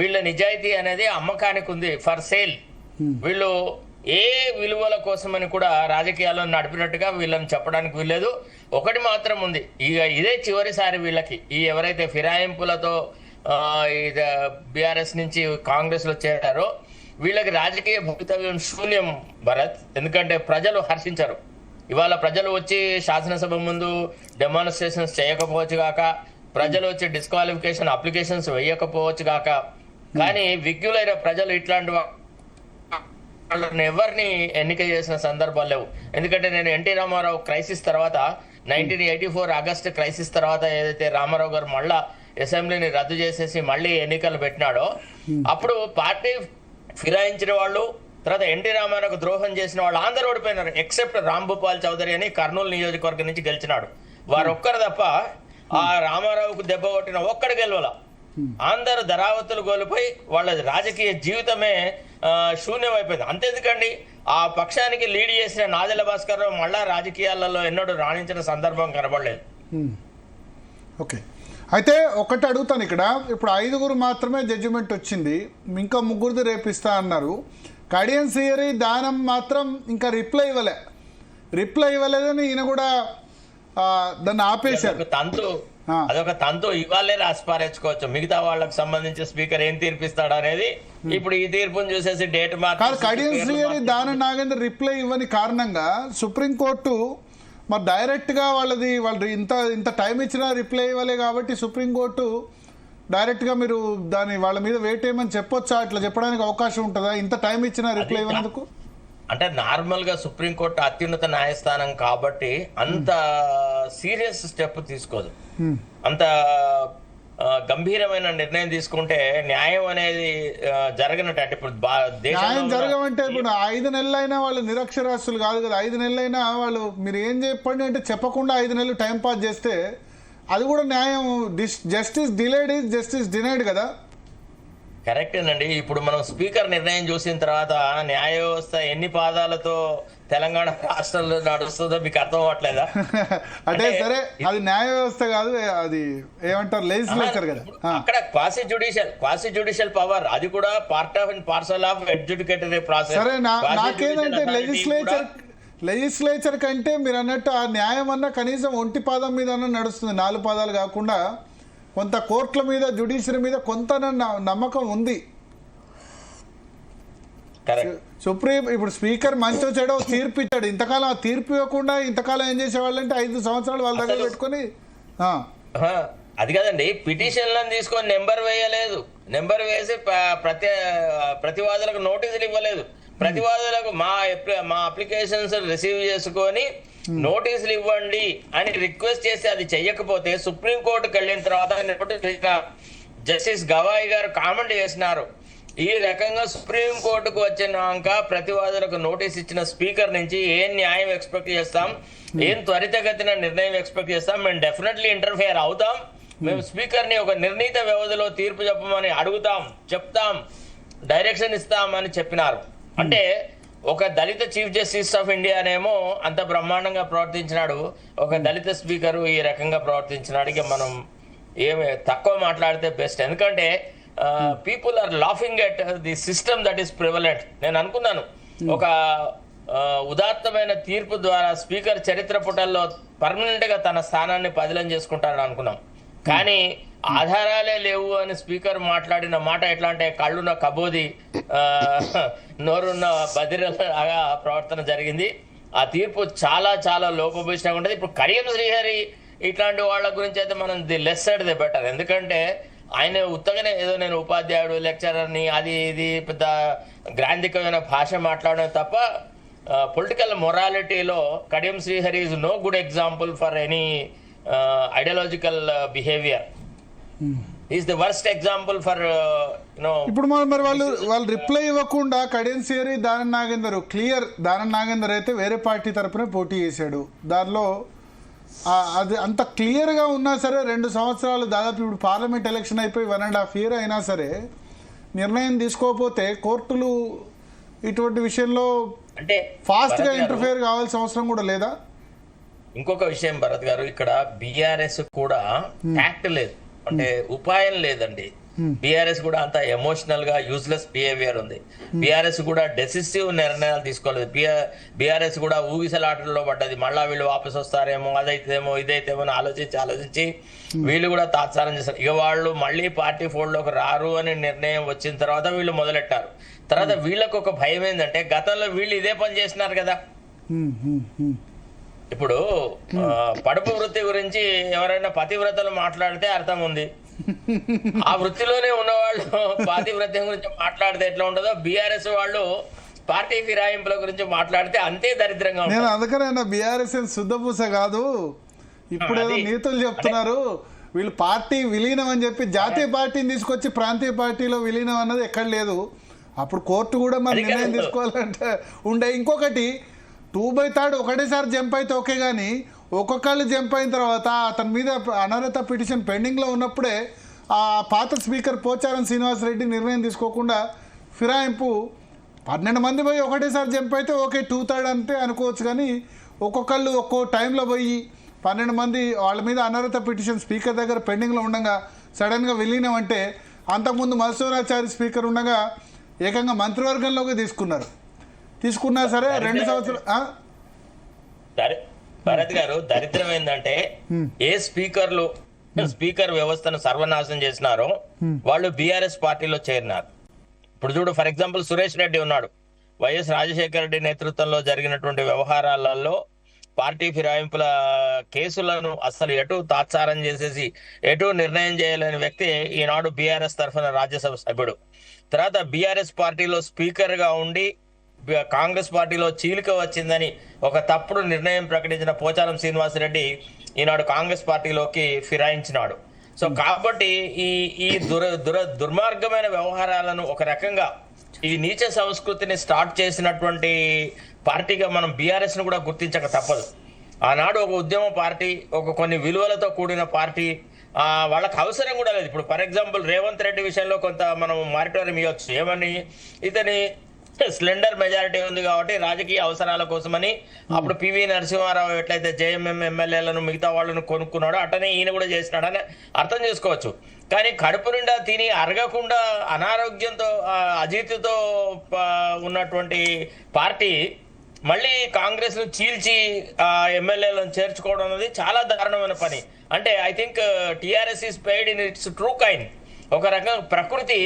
వీళ్ళ నిజాయితీ అనేది అమ్మకానికి ఉంది, ఫర్ సేల్. వీళ్ళు ఏ విలువల కోసమని కూడా రాజకీయాల్లో నడిపినట్టుగా వీళ్ళని చెప్పడానికి వీల్లేదు. ఒకటి మాత్రం ఉంది, ఇక ఇదే చివరిసారి వీళ్ళకి ఈ ఎవరైతే ఫిరాయింపులతో బీఆర్ఎస్ నుంచి కాంగ్రెస్ లో చేరారో వీళ్ళకి రాజకీయ భవితవ్యం శూన్యం భరత్. ఎందుకంటే ప్రజలు హర్షించరు. ఇవాళ ప్రజలు వచ్చి శాసనసభ ముందు డెమాన్స్ట్రేషన్స్ చేయకపోవచ్చు గాక, ప్రజలు వచ్చి డిస్క్వాలిఫికేషన్ అప్లికేషన్స్ వేయకపోవచ్చు గాక, కానీ విజ్ఞులైన ప్రజలు ఇట్లాంటి వాళ్ళని ఎవరిని ఎన్నిక చేసిన సందర్భాలు లేవు. ఎందుకంటే నేను ఎన్టీ రామారావు క్రైసిస్ తర్వాత 1984 ఆగస్టు క్రైసిస్ తర్వాత ఏదైతే రామారావు గారు మళ్ళా అసెంబ్లీని రద్దు చేసేసి మళ్ళీ ఎన్నికలు పెట్టినాడో అప్పుడు పార్టీ ఫిరాయించిన వాళ్ళు, తర్వాత ఎన్టీ రామారావుకు ద్రోహం చేసిన వాళ్ళు అందరూ ఓడిపోయినారు, ఎక్సెప్ట్ రాంభూపాల్ చౌదరి అని కర్నూలు నియోజకవర్గం నుంచి గెలిచినాడు. వారు ఒక్కరు తప్ప ఆ రామారావుకు దెబ్బ కొట్టిన ఒక్కడు గెలవాల. అందరూ ధరావతులు కోల్పోయి వాళ్ళ రాజకీయ జీవితమే శూన్యమైపోయింది. అంతెందుకండి, ఆ పక్షానికి లీడ్ చేసిన నాదెళ్ల భాస్కర్ రావు మళ్ళా రాజకీయాలలో ఎన్నడూ రాణించిన సందర్భం కనబడలేదు. ఓకే, అయితే ఒకటి అడుగుతాను ఇక్కడ. ఇప్పుడు 5 మాత్రమే జడ్జిమెంట్ వచ్చింది, ఇంకా 3 రేపిస్తా అన్నారు. కడియం శ్రీహరి దానం మాత్రం ఇంకా రిప్లై ఇవ్వలేదని ఈయన కూడా దాన్ని ఆపేశారు. అదొక తంతు ఇవాళే రాసి పారేసుకోవచ్చు. మిగతా వాళ్ళకి సంబంధించి స్పీకర్ ఏం తీర్పిస్తాడు అనేది ఇప్పుడు ఈ తీర్పును చూసేసి డేట్ కాదు. కడియం శ్రీహరి దానం నాగేందర్ రిప్లై ఇవ్వని కారణంగా సుప్రీంకోర్టు మరి డైరెక్ట్గా వాళ్ళు ఇంత టైం ఇచ్చినా రిప్లై ఇవ్వలే కాబట్టి సుప్రీంకోర్టు డైరెక్ట్గా మీరు వాళ్ళ మీద వెయిట్ చేయమని చెప్పొచ్చా? ఇట్లా చెప్పడానికి అవకాశం ఉంటుందా ఇంత టైం ఇచ్చినా రిప్లై ఇవ్వనందుకు? అంటే నార్మల్ గా సుప్రీంకోర్టు అత్యున్నత న్యాయస్థానం కాబట్టి అంత సీరియస్ స్టెప్ తీసుకోదు. అంత గంభీరమైన నిర్ణయం తీసుకుంటే న్యాయం అనేది జరగనట్టు. అంటే ఇప్పుడు న్యాయం జరగమంటే ఇప్పుడు 5 నెలలైనా వాళ్ళు నిరక్షరాస్యులు కాదు కదా. 5 నెలలైనా వాళ్ళు మీరు ఏం చెప్పండి అంటే చెప్పకుండా 5 నెలలు టైం పాస్ చేస్తే అది కూడా న్యాయం. Justice delayed is justice denied కదా. కరెక్టేనండి. ఇప్పుడు మనం స్పీకర్ నిర్ణయం చూసిన తర్వాత న్యాయ వ్యవస్థ ఎన్ని పాదాలతో తెలంగాణ రాష్ట్రంలో నడుస్తుందో మీకు అర్థం అవ్వట్లేదా? అంటే సరే, అది న్యాయ వ్యవస్థ కాదు, అది ఏమంటారు లెజిస్లేచర్ కదా. అక్కడ క్వాసి జ్యుడిషియల్ పవర్, అది కూడా part of and parcel of అడ్జుడికేటరీ process. సరే, నాకేంటంటే లెజిస్లేచర్ కంటే మీరు అన్నట్టు ఆ న్యాయం అన్న కనీసం ఒంటి పాదం మీద నడుస్తుంది, 4 పాదాలు కాకుండా. కొంత కోర్టుల మీద, జ్యుడిషియరీ మీద కొంత నమ్మకం ఉంది. సుప్రీం ఇప్పుడు స్పీకర్ మంచో చెడో తీర్పు ఇచ్చాడు. ఇంతకాలం ఆ తీర్పు ఇవ్వకుండా ఇంతకాలం ఏం చేసేవాళ్ళంటే 5 సంవత్సరాలు వాళ్ళ దగ్గర పెట్టుకొని. అది కదండి, పిటిషన్లను తీసుకొని నెంబర్ వేయలేదు, నెంబర్ వేసి ప్రతివాదులకు నోటీసులు ఇవ్వలేదు. ప్రతివాదులకు మా అప్లికేషన్స్ రిసీవ్ చేసుకొని నోటీసులు ఇవ్వండి అని రిక్వెస్ట్ చేసి అది చెయ్యకపోతే సుప్రీంకోర్టుకు వెళ్ళిన తర్వాత జస్టిస్ గవాయి గారు కామెంట్ చేసినారు. ఈ రకంగా సుప్రీంకోర్టుకు వచ్చినాక ప్రతివాదులకు నోటీస్ ఇచ్చిన స్పీకర్ నుంచి ఏం న్యాయం ఎక్స్పెక్ట్ చేస్తాం, ఏం త్వరితగతిన నిర్ణయం ఎక్స్పెక్ట్ చేస్తాం? మేము డెఫినెట్లీ ఇంటర్ఫియర్ అవుతాం. మేము స్పీకర్ ని ఒక నిర్ణీత వ్యవధిలో తీర్పు చెప్పమని అడుగుతాం, చెప్తాం, డైరెక్షన్ ఇస్తామని చెప్పినారు. అంటే ఒక దళిత చీఫ్ జస్టిస్ ఆఫ్ ఇండియానేమో అంత బ్రహ్మాండంగా ప్రవర్తించినాడు, ఒక దళిత స్పీకరు ఈ రకంగా ప్రవర్తించినాడు. ఇక మనం ఏమి తక్కువ మాట్లాడితే బెస్ట్. ఎందుకంటే people are laughing at the system that is prevalent. నేను అనుకున్నాను ఒక ఉదాత్తమైన తీర్పు ద్వారా స్పీకర్ చరిత్ర పుటల్లో పర్మనెంట్ గా తన స్థానాన్ని పదిలం చేసుకుంటారని అనుకున్నాం. కానీ ఆధారాలే లేవు అని స్పీకర్ మాట్లాడిన మాట ఎట్లా అంటే కళ్ళున్న కబోది నోరున్న బదిరలాగా ప్రవర్తన జరిగింది. ఆ తీర్పు చాలా చాలా లోపభూయిష్టంగా ఉంటుంది. ఇప్పుడు కడియం శ్రీహరి ఇట్లాంటి వాళ్ళ గురించి అయితే మనం the less side the better. ఎందుకంటే ఆయన ఉత్తగానే ఏదో నేను ఉపాధ్యాయుడు, లెక్చరర్ని, అది ఇది పెద్ద గ్రాంధికమైన భాష మాట్లాడడం తప్ప పొలిటికల్ మొరాలిటీలో Kadiyam Srihari is no good example for any ideological behaviour. Is the worst example for ఇప్పుడు మరి వాళ్ళు రిప్లై ఇవ్వకుండా కడియం శ్రీహరి, దానం నాగేందర్ క్లియర్. దానం నాగేందర్ అయితే వేరే పార్టీ తరపున పోటీ చేశాడు. దానిలో అది అంత క్లియర్గా ఉన్నా సరే 2 సంవత్సరాలు దాదాపు ఇప్పుడు పార్లమెంట్ ఎలక్షన్ అయిపోయి 1.5 years అయినా సరే నిర్ణయం తీసుకోకపోతే కోర్టులు ఇటువంటి విషయంలో అంటే ఫాస్ట్ గా భరత్ గారు, ఇంటర్ఫేర్ కావాల్సిన అవసరం కూడా లేదా? ఇంకొక విషయం భరత్ గారు, ఇక్కడ బిఆర్ఎస్ కూడా ట్యాక్ట్ లేదు, అంటే ఉపాయం లేదండి. బిఆర్ఎస్ కూడా అంత ఎమోషనల్ గా యూజ్లెస్ బిహేవియర్ ఉంది. బిఆర్ఎస్ కూడా డెసిసివ్ నిర్ణయాలు తీసుకోలేదు. బిఆర్ఎస్ కూడా ఊగిసలాటల్లో పడ్డది. మళ్ళా వీళ్ళు వాపసు వస్తారేమో, అదైతేమో ఇదైతేమో అని ఆలోచించి వీళ్ళు కూడా తాత్సారం చేస్తారు. ఇక వాళ్ళు మళ్ళీ పార్టీ ఫోల్డ్ లోకి రారు అని నిర్ణయం వచ్చిన తర్వాత వీళ్ళు మొదలెట్టారు. తర్వాత వీళ్ళకు ఒక భయం ఏంటంటే, గతంలో వీళ్ళు ఇదే పని చేసినారు కదా. ఇప్పుడు పడుపు వృత్తి గురించి ఎవరైనా పతివ్రతలు మాట్లాడితే అర్థం ఉంది. ఆ వృత్తిలోనే ఉన్నవాళ్ళు పాతివ్రత్యం గురించి మాట్లాడితే ఎట్లా ఉంటుందో, బిఆర్ఎస్ వాళ్ళు పార్టీ ఫిరాయింపుల గురించి మాట్లాడితే అంతే దరిద్రంగా ఉంటుంది. నేను అందుకనే బిఆర్ఎస్ శుద్ధపూస కాదు, ఇప్పుడు ఏదో నీతులు చెప్తున్నారు. వీళ్ళు పార్టీ విలీనం అని చెప్పి జాతీయ పార్టీని తీసుకొచ్చి ప్రాంతీయ పార్టీలో విలీనం అన్నది ఎక్కడ లేదు. అప్పుడు కోర్టు కూడా మరి నిర్ణయం తీసుకోవాలంటే ఉండే. ఇంకొకటి 2/3 ఒకటేసారి జంప్ అయితే ఓకే, కానీ ఒక్కొక్కళ్ళు జంప్ అయిన తర్వాత అతని మీద అనర్హత పిటిషన్ పెండింగ్లో ఉన్నప్పుడే ఆ పాత స్పీకర్ పోచారం శ్రీనివాసరెడ్డి నిర్ణయం తీసుకోకుండా ఫిరాయింపు 12 మంది పోయి ఒకటేసారి జంప్ అయితే ఓకే 2/3 అంటే అనుకోవచ్చు, కానీ ఒక్కొక్కళ్ళు ఒక్కో టైంలో పోయి 12 మంది వాళ్ళ మీద అనర్హత పిటిషన్ స్పీకర్ దగ్గర పెండింగ్లో ఉండగా సడన్గా విలీనం అంటే, అంతకుముందు మధుసూరాచారి స్పీకర్ ఉండగా ఏకంగా మంత్రివర్గంలోకి తీసుకున్నా సరే 2 సంవత్సరాలు. భరత్ గారు, దరిద్రం ఏంటంటే ఏ స్పీకర్ వ్యవస్థను సర్వనాశనం చేసినారో వాళ్ళు బిఆర్ఎస్ పార్టీలో చేరినారు. ఇప్పుడు చూడు, ఫర్ ఎగ్జాంపుల్ సురేష్ రెడ్డి ఉన్నాడు. వైఎస్ రాజశేఖర రెడ్డి నేతృత్వంలో జరిగినటువంటి వ్యవహారాలలో పార్టీ ఫిరాయింపుల కేసులను అసలు ఎటు తాత్సారం చేసేసి ఎటు నిర్ణయం చేయలేని వ్యక్తి ఈనాడు బిఆర్ఎస్ తరఫున రాజ్యసభ సభ్యుడు. తర్వాత బిఆర్ఎస్ పార్టీలో స్పీకర్ గా ఉండి కాంగ్రెస్ పార్టీలో చీలిక వచ్చిందని ఒక తప్పుడు నిర్ణయం ప్రకటించిన పోచారం శ్రీనివాసరెడ్డి ఈనాడు కాంగ్రెస్ పార్టీలోకి ఫిరాయించినాడు. సో కాబట్టి ఈ దుర్మార్గమైన వ్యవహారాలను ఒక రకంగా ఈ నీచ సంస్కృతిని స్టార్ట్ చేసినటువంటి పార్టీగా మనం బిఆర్ఎస్ ను కూడా గుర్తించక తప్పదు. ఆనాడు ఒక ఉద్యమ పార్టీ, ఒక కొన్ని విలువలతో కూడిన పార్టీ, వాళ్ళకి అవసరం కూడా లేదు. ఇప్పుడు ఫర్ ఎగ్జాంపుల్ రేవంత్ రెడ్డి విషయంలో కొంత మనం మారిటోరియం ఇవ్వచ్చు. ఏమని, ఇతని స్లెండర్ మెజారిటీ ఉంది కాబట్టి రాజకీయ అవసరాల కోసమని అప్పుడు పివి నరసింహారావు ఎట్లయితే జేఎంఎం ఎమ్మెల్యేలను మిగతా వాళ్ళను కొనుక్కున్నాడో అట్టనే ఈయన కూడా చేసినాడని అర్థం చేసుకోవచ్చు. కానీ కడుపు నిండా తిని అరగకుండా అనారోగ్యంతో అజీతితో ఉన్నటువంటి పార్టీ మళ్ళీ కాంగ్రెస్ ను చీల్చి ఎమ్మెల్యేలను చేర్చుకోవడం అనేది చాలా దారుణమైన పని. అంటే I think TRS is paid in it's true kind. ఒక రకంగా ప్రకృతి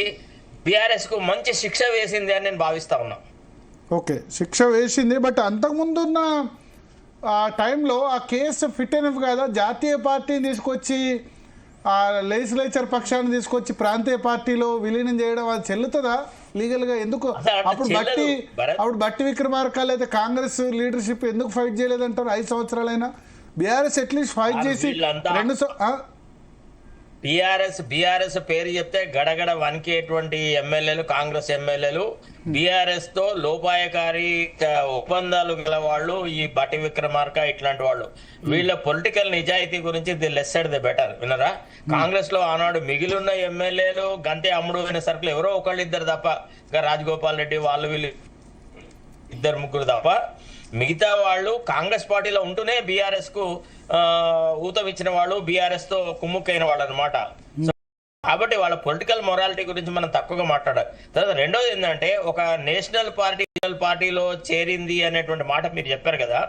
బిఆర్ఎస్ కు మంచి శిక్ష వేసింది అని నేను భావిస్తా ఉన్నా. ఓకే, శిక్ష వేసింది. బట్ అంతకుముందు ఉన్న ఆ టైంలో ఆ కేసు ఫిట్ ఎనఫ్ కాదా? జాతీయ పార్టీని తీసుకొచ్చి లెజిస్లేచర్ పక్షాన్ని తీసుకొచ్చి ప్రాంతీయ పార్టీలో విలీనం చేయడం అది చెల్లుతుందా లీగల్ గా? ఎందుకు అప్పుడు బట్టి విక్రమార్క అయితే కాంగ్రెస్ లీడర్షిప్ ఎందుకు ఫైట్ చేయలేదంటారు? 5 సంవత్సరాలైనా బిఆర్ఎస్ అట్లీస్ట్ ఫైట్ చేసి బిఆర్ఎస్ పేరు చెప్తే గడగడ వణికేటువంటి ఎమ్మెల్యేలు, కాంగ్రెస్ ఎమ్మెల్యేలు బిఆర్ఎస్ తో లోపాయకారి ఒప్పందాలు గల వాళ్ళు, ఈ బట్టి విక్రమార్క ఇట్లాంటి వాళ్ళు. వీళ్ళ పొలిటికల్ నిజాయితీ గురించి ది లెస్సెడ్ ది బెటర్. వినరా, కాంగ్రెస్ లో ఆనాడు మిగిలిన ఎమ్మెల్యేలు గంతే అమ్ముడు అయిన సరుకులు ఎవరో ఒకళ్ళిద్దరు తప్ప, రాజగోపాల్ రెడ్డి వాళ్ళు వీళ్ళు 2-3 తప్ప మిగతా వాళ్ళు కాంగ్రెస్ పార్టీలో ఉంటూనే బిఆర్ఎస్ కు ఊతం ఇచ్చిన వాళ్ళు, బిఆర్ఎస్ తో కుమ్ముక్కైన వాళ్ళు అనమాట. కాబట్టి వాళ్ళ పొలిటికల్ మొరాలిటీ గురించి మనం తక్కువగా మాట్లాడాలి. తర్వాత రెండోది ఏంటంటే, ఒక నేషనల్ పార్టీలో చేరింది అనేటువంటి మాట మీరు చెప్పారు కదా,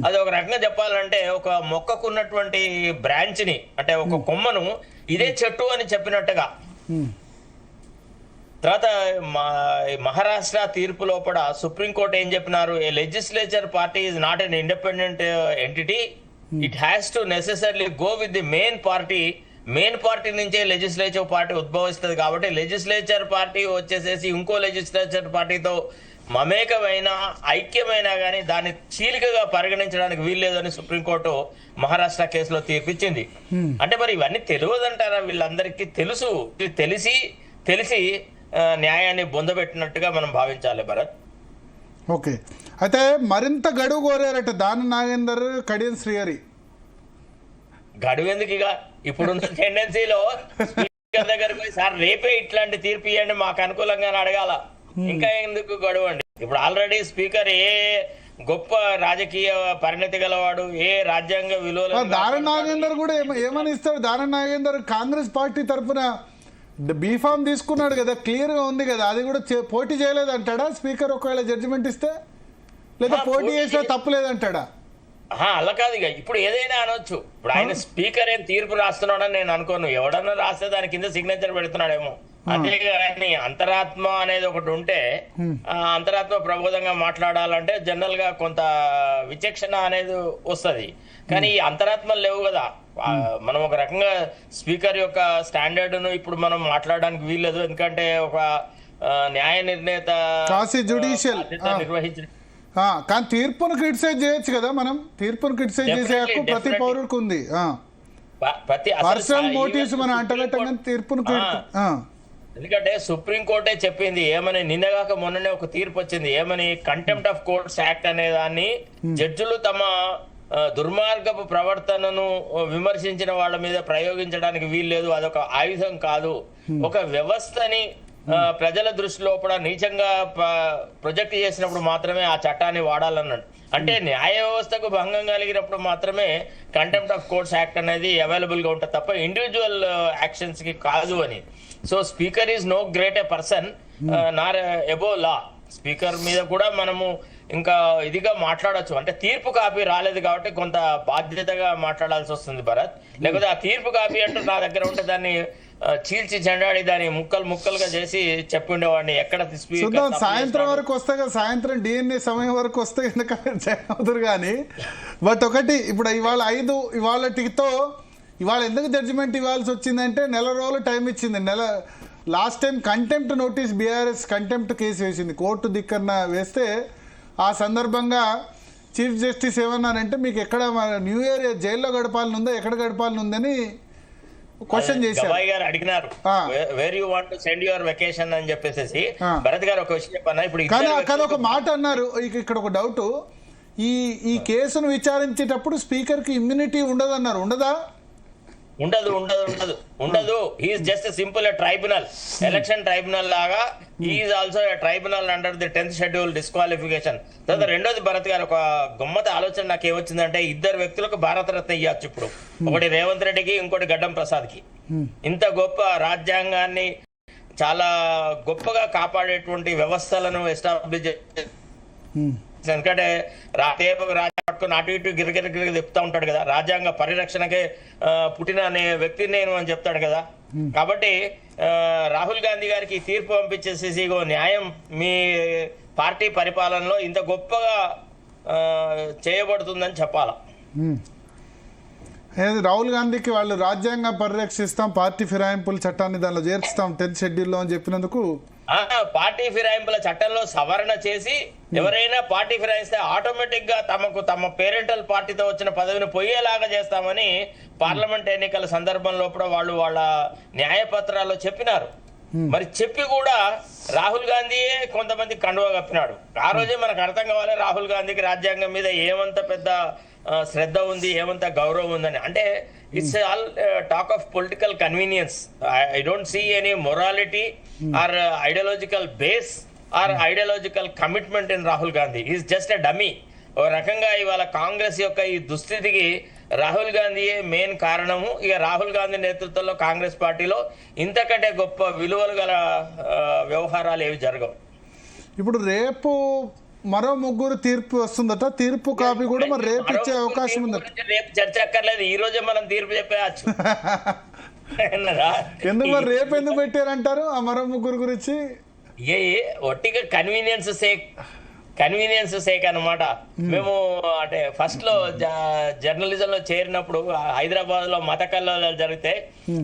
అది ఒక రకంగా చెప్పాలంటే ఒక మొక్కకున్నటువంటి బ్రాంచ్ ని, అంటే ఒక కొమ్మను ఇదే చెట్టు అని చెప్పినట్టుగా. తర్వాత మహారాష్ట్ర తీర్పు లోపల సుప్రీంకోర్టు ఏం చెప్పినారు, a legislature party is not an independent entity, it has to necessarily go with the main party నుంచే లెజిస్లేచర్ పార్టీ ఉద్భవిస్తుంది. కాబట్టి లెజిస్లేచర్ పార్టీ వచ్చేసేసి ఇంకో లెజిస్లేచర్ పార్టీతో మమేకమైన ఐక్యమైనా కానీ దాన్ని చీలికగా పరిగణించడానికి వీల్లేదని సుప్రీంకోర్టు మహారాష్ట్ర కేసులో తీర్పిచ్చింది. అంటే మరి ఇవన్నీ తెలియదంటారా? వీళ్ళందరికీ తెలిసి న్యాయాన్ని బొందబెట్టినట్టుగా మనం భావించాలి భరత్. ఓకే, అయితే మరింత గడువు కోరారట దాని నాగేందర్, కడియం శ్రీహరి. గడువు ఎందుకు? ఇక ఇప్పుడున్న టెండెన్సీలో స్పీకర్ దగ్గరికి పోయి సార్ రేపే ఇట్లాంటి తీర్పు ఇవ్వండి మాకు అనుకూలంగా అడగాల, ఇంకా ఎందుకు గడువు అండి? ఇప్పుడు ఆల్రెడీ స్పీకర్ ఏ గొప్ప రాజకీయ పరిణతి గలవాడు, ఏ రాజ్యాంగ విలువలు దారా నాగేందర్ కూడా ఏమని ఇస్తాడు? దారా నాగేందర్ కాంగ్రెస్ పార్టీ తరఫున బీఫామ్ తీసుకున్నాడు కదా, క్లియర్ గా ఉంది కదా, అది కూడా పోటీ చేయలేదు అంటాడా స్పీకర్ ఒకవేళ జడ్జిమెంట్ ఇస్తే? లేదా పోటీ చేసినా తప్పు లేదంటాడా? అలా కాదు. ఇక ఇప్పుడు ఏదైనా అనొచ్చు. ఇప్పుడు ఆయన స్పీకర్ ఏం తీర్పు రాస్తున్నాడని నేను అనుకోను. ఎవడన్నా రాస్తే దాని కింద సిగ్నేచర్ పెడుతున్నాడేమో. అంతేగాని అంతరాత్మ అనేది ఒకటి ఉంటే, అంతరాత్మ ప్రబోధంగా మాట్లాడాలంటే జనరల్ గా కొంత విచక్షణ అనేది వస్తది. కానీ ఈ అంతరాత్మలు లేవు కదా. మనం ఒక రకంగా స్పీకర్ యొక్క స్టాండర్డ్ ను ఇప్పుడు మనం మాట్లాడడానికి వీల్లేదు. ఎందుకంటే ఒక న్యాయ నిర్ణేత నిర్వహించిన కానీ తీర్పును క్రిటిసైజ్ చేయొచ్చు కదా. మనం తీర్పును క్రిటిసైజ్ చేసే హక్కు ప్రతి పౌరుడికి ఉంది. పర్సనల్ మోటివ్స్ మనం అంటగట్టం, తీర్పును ఎందుకంటే సుప్రీంకోర్టే చెప్పింది ఏమని, నిన్నగాక మొన్ననే ఒక తీర్పు వచ్చింది ఏమని, కంటెంప్ట్ ఆఫ్ కోర్ట్స్ యాక్ట్ అనే దాన్ని జడ్జిలు తమ దుర్మార్గపు ప్రవర్తనను విమర్శించిన వాళ్ళ మీద ప్రయోగించడానికి వీల్లేదు, అదొక ఆయుధం కాదు, ఒక వ్యవస్థని ప్రజల దృష్టిలో కూడా నీచంగా ప్రొజెక్ట్ చేసినప్పుడు మాత్రమే ఆ చట్టాన్ని వాడాలన్నాడు. అంటే న్యాయ వ్యవస్థకు భంగం కలిగినప్పుడు మాత్రమే కంటెంప్ట్ ఆఫ్ కోర్ట్స్ యాక్ట్ అనేది అవైలబుల్ గా ఉంటుంది తప్ప ఇండివిజువల్ యాక్షన్స్ కి కాదు అని. So speaker is no great a person nor above law. Speaker మీద కూడా మనము ఇంకా ఇదిగా మాట్లాడొచ్చు. అంటే తీర్పు కాపీ రాలేదు కాబట్టి కొంత బాధ్యతగా మాట్లాడాల్సి వస్తుంది భరత్. లేకపోతే ఆ తీర్పు కాపీ అంటూ నా దగ్గర ఉంటే దాన్ని చీల్చి చెండాడి దాన్ని ముక్కలుగా చేసి చెప్పుండేవాడిని. ఎక్కడ సాయంత్రం వరకు వస్తే కదా, సాయంత్రం డిఎన్ఏ సమయం వరకు వస్తే అవుతారు కానీ. బట్ ఒకటి, ఇప్పుడు ఇవాళటితో ఇవాళ ఎందుకు జడ్జిమెంట్ ఇవ్వాల్సి వచ్చిందంటే నెల రోజులు టైం ఇచ్చింది. Last time contempt notice BRS contempt case వేసింది, కోర్టు దిక్కన వేస్తే ఆ సందర్భంగా చీఫ్ జస్టిస్ ఏమన్నారంటే మీకు ఎక్కడ న్యూ ఇయర్ జైల్లో గడపాలని ఉందా, ఎక్కడ గడపాలని ఉందని క్వశ్చన్ చేశారు. అడిగినారు where you want to send your vacation అని చెప్పేసి. భరత్ గారు ఒక విషయం చెప్పన్నా, ఇప్పుడు కానీ ఒక మాట అన్నారు. ఇక్కడ ఒక డౌట్, ఈ కేసును విచారించేటప్పుడు స్పీకర్ కి ఇమ్యూనిటీ ఉండదన్నారు. ఉండదా? ఉండదు. He is just simple tribunal, election tribunal లాగా. He is also tribunal under the 10th schedule disqualification. తర్వాత రెండోది భరత్ గారు ఒక గమ్మత ఆలోచన నాకు ఏమొచ్చిందంటే, ఇద్దరు వ్యక్తులకు భారతరత్న ఇవ్వచ్చు ఇప్పుడు. ఒకటి రేవంత్ రెడ్డికి, ఇంకోటి గడ్డం ప్రసాద్ కి. ఇంత గొప్ప రాజ్యాంగాన్ని చాలా గొప్పగా కాపాడేటువంటి వ్యవస్థలను ఎస్టాబ్లిష్, ఎందుకంటే పట్టుకుని అటు ఇటు గిరగిర చెప్తా ఉంటాడు కదా, రాజ్యాంగ పరిరక్షణకే పుట్టిన అనే వ్యక్తి నేను అని చెప్తాడు కదా. కాబట్టి రాహుల్ గాంధీ గారికి తీర్పు పంపించేసేసి న్యాయం మీ పార్టీ పరిపాలనలో ఇంత గొప్పగా చేయబడుతుందని చెప్పాలా. రాహుల్ గాంధీకి వాళ్ళు రాజ్యాంగం పరిరక్షిస్తాం, పార్టీ ఫిరాయింపుల చట్టాన్ని దానిలో చేర్చుతాం 10th షెడ్యూల్లో అని చెప్పినందుకు పార్టీ ఫిరాయింపుల చట్టంలో సవరణ చేసి ఎవరైనా పార్టీ ఫిరాయిస్తే ఆటోమేటిక్ గా తమ పేరెంటల్ పార్టీతో వచ్చిన పదవిని పోయేలాగా చేస్తామని పార్లమెంట్ ఎన్నికల సందర్భంలో కూడా వాళ్ళు వాళ్ళ న్యాయపత్రాల్లో చెప్పినారు. మరి చెప్పి కూడా రాహుల్ గాంధీయే కొంతమంది కండువా కప్పినాడు. ఆ రోజే మనకు అర్థం కావాలి రాహుల్ గాంధీకి రాజ్యాంగం మీద ఏమంత పెద్ద శ్రద్ధ ఉంది, ఏమంత గౌరవం ఉందని. అంటే it's all talk of political convenience. I don't see any morality or ideological base or ideological commitment in Rahul Gandhi. Is just a dummy. ఒక రకంగా ఇవాళ కాంగ్రెస్ యొక్క ఈ దుస్థితికి రాహుల్ గాంధీయే మెయిన్ కారణము. ఇక రాహుల్ గాంధీ నేతృత్వంలో కాంగ్రెస్ పార్టీలో ఇంతకంటే గొప్ప విలువలు గల వ్యవహారాలు ఏవి జరగవు. ఇప్పుడు రేపు మరో 3 తీర్పు వస్తుందట. తీర్పు కాపీ కూడా మరి రేపు ఇచ్చే అవకాశం ఉందట. రేపు చర్చ అక్కర్లేదు, ఈ రోజే మనం తీర్పు చెప్పేయచ్చు. ఎందుకు మరి రేపు ఎందుకు పెట్టారంటారు ఆ మరో 3 గురించి? ఒట్టిగా కన్వీనియన్స్ సేక్ అనమాట. మేము అంటే ఫస్ట్ లో జర్నలిజం లో చేరినప్పుడు హైదరాబాద్ లో మత కల్లోలాలు జరిగితే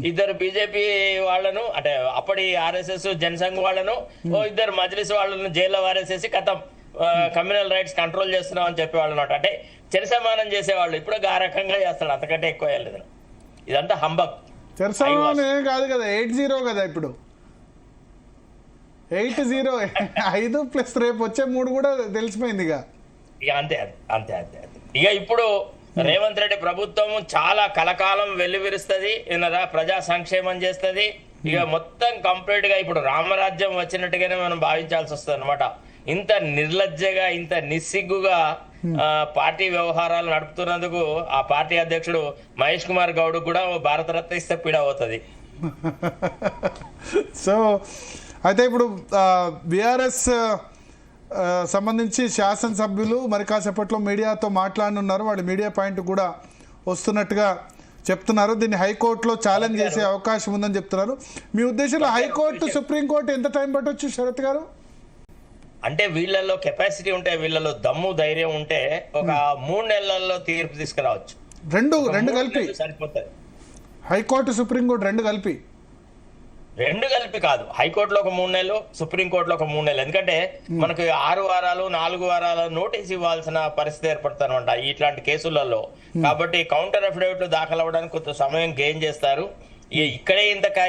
ఇద్దరు బీజేపీ వాళ్ళను, అంటే అప్పటి ఆర్ఎస్ఎస్ జనసంఘ్ వాళ్ళను, ఇద్దరు మజ్లిస్ వాళ్ళను జైల్లో వారేసేసి కథం కమ్యూనల్ రైట్స్ కంట్రోల్ చేస్తున్నాం అని చెప్పేవాళ్ళు అనమాట. అంటే చెరసమానం చేసేవాళ్ళు. ఇప్పుడు ఆ రకంగా చేస్తాడు, అంతకంటే ఎక్కువ లేదు. ఇదంతా హంబక్. చెరసమానం ఏం కాదు కదా, 80 కదా. ఇప్పుడు 80 5 ప్లస్ రేపు వచ్చే 3 కూడా తెలిసిపోయింది. ఇక అంతే. ఇక ఇప్పుడు రేవంత్ రెడ్డి ప్రభుత్వం చాలా కలకాలం వెల్లువిరుస్తుంది, ప్రజా సంక్షేమం చేస్తుంది. ఇక మొత్తం కంప్లీట్ గా ఇప్పుడు రామరాజ్యం వచ్చినట్టుగానే మనం భావించాల్సి వస్తుంది అనమాట. ఇంత నిర్లజ్జగా ఇంత నిస్సిగ్గుగా పార్టీ వ్యవహారాలు నడుపుతున్నందుకు ఆ పార్టీ అధ్యక్షుడు మహేష్ కుమార్ గౌడ్ కూడా ఓ భారతరత్న ఇస్తే పీడ అవుతుంది. సో అయితే ఇప్పుడు బీఆర్ఎస్ సంబంధించి శాసనసభ్యులు మరి కాసేపట్లో మీడియాతో మాట్లాడనున్నారు. వాళ్ళు మీడియా పాయింట్ కూడా వస్తున్నట్టుగా చెప్తున్నారు. దీన్ని హైకోర్టులో ఛాలెంజ్ చేసే అవకాశం ఉందని చెప్తున్నారు. మీ ఉద్దేశంలో హైకోర్టు సుప్రీంకోర్టు ఎంత టైం పట్టొచ్చు శరత్ గారు? అంటే వీళ్ళలో కెపాసిటీ ఉంటే, వీళ్ళలో దమ్ము ధైర్యం ఉంటే ఒక 3 నెలల్లో తీర్పు తీసుకురావచ్చు. రెండు కలిపి సరిపోతుంది. హైకోర్టు సుప్రీంకోర్టు రెండు కలిపి కాదు, హైకోర్టులో ఒక 3 నెలలు, సుప్రీంకోర్టులో ఒక 3 నెలలు. ఎందుకంటే మనకు 6 వారాలు 4 వారాల నోటీస్ ఇవ్వాల్సిన పరిస్థితి ఏర్పడుతుందన్నమాట ఇట్లాంటి కేసులలో. కాబట్టి కౌంటర్ అఫిడవిట్లు దాఖలు అవ్వడానికి కొంత సమయం గెయిన్ చేస్తారు. ఇక్కడే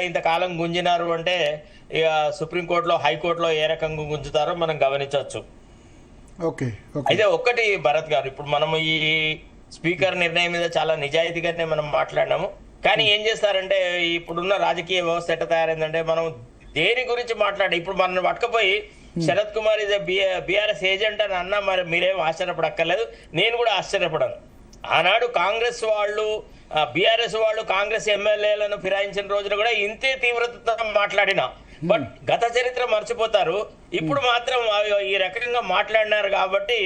ఇంతకాలం గుంజినారు అంటే ఇక సుప్రీంకోర్టులో హైకోర్టులో ఏ రకంగా గుంజుతారో మనం గమనించవచ్చు. అయితే ఒక్కటి భరత్ గారు, ఇప్పుడు మనము ఈ స్పీకర్ నిర్ణయం మీద చాలా నిజాయితీగానే మనం మాట్లాడినాము. కానీ ఏం చేస్తారంటే ఇప్పుడున్న రాజకీయ వ్యవస్థ ఎట్లా తయారైందంటే మనం దేని గురించి మాట్లాడి ఇప్పుడు మనం పట్టుకపోయి Sharath Kumar is BRS agent అని అన్నా మరి మీరేం ఆశ్చర్యపడక్కర్లేదు, నేను కూడా ఆశ్చర్యపడను. ఆనాడు కాంగ్రెస్ వాళ్ళు బీఆర్ఎస్ వాళ్ళు కాంగ్రెస్ ఎమ్మెల్యేలను ఫిరాయించిన రోజున కూడా ఇంతే తీవ్రతతో మాట్లాడినా, బట్ గత చరిత్ర మర్చిపోతారు. ఇప్పుడు మాత్రం ఈ రకంగా మాట్లాడినారు కాబట్టి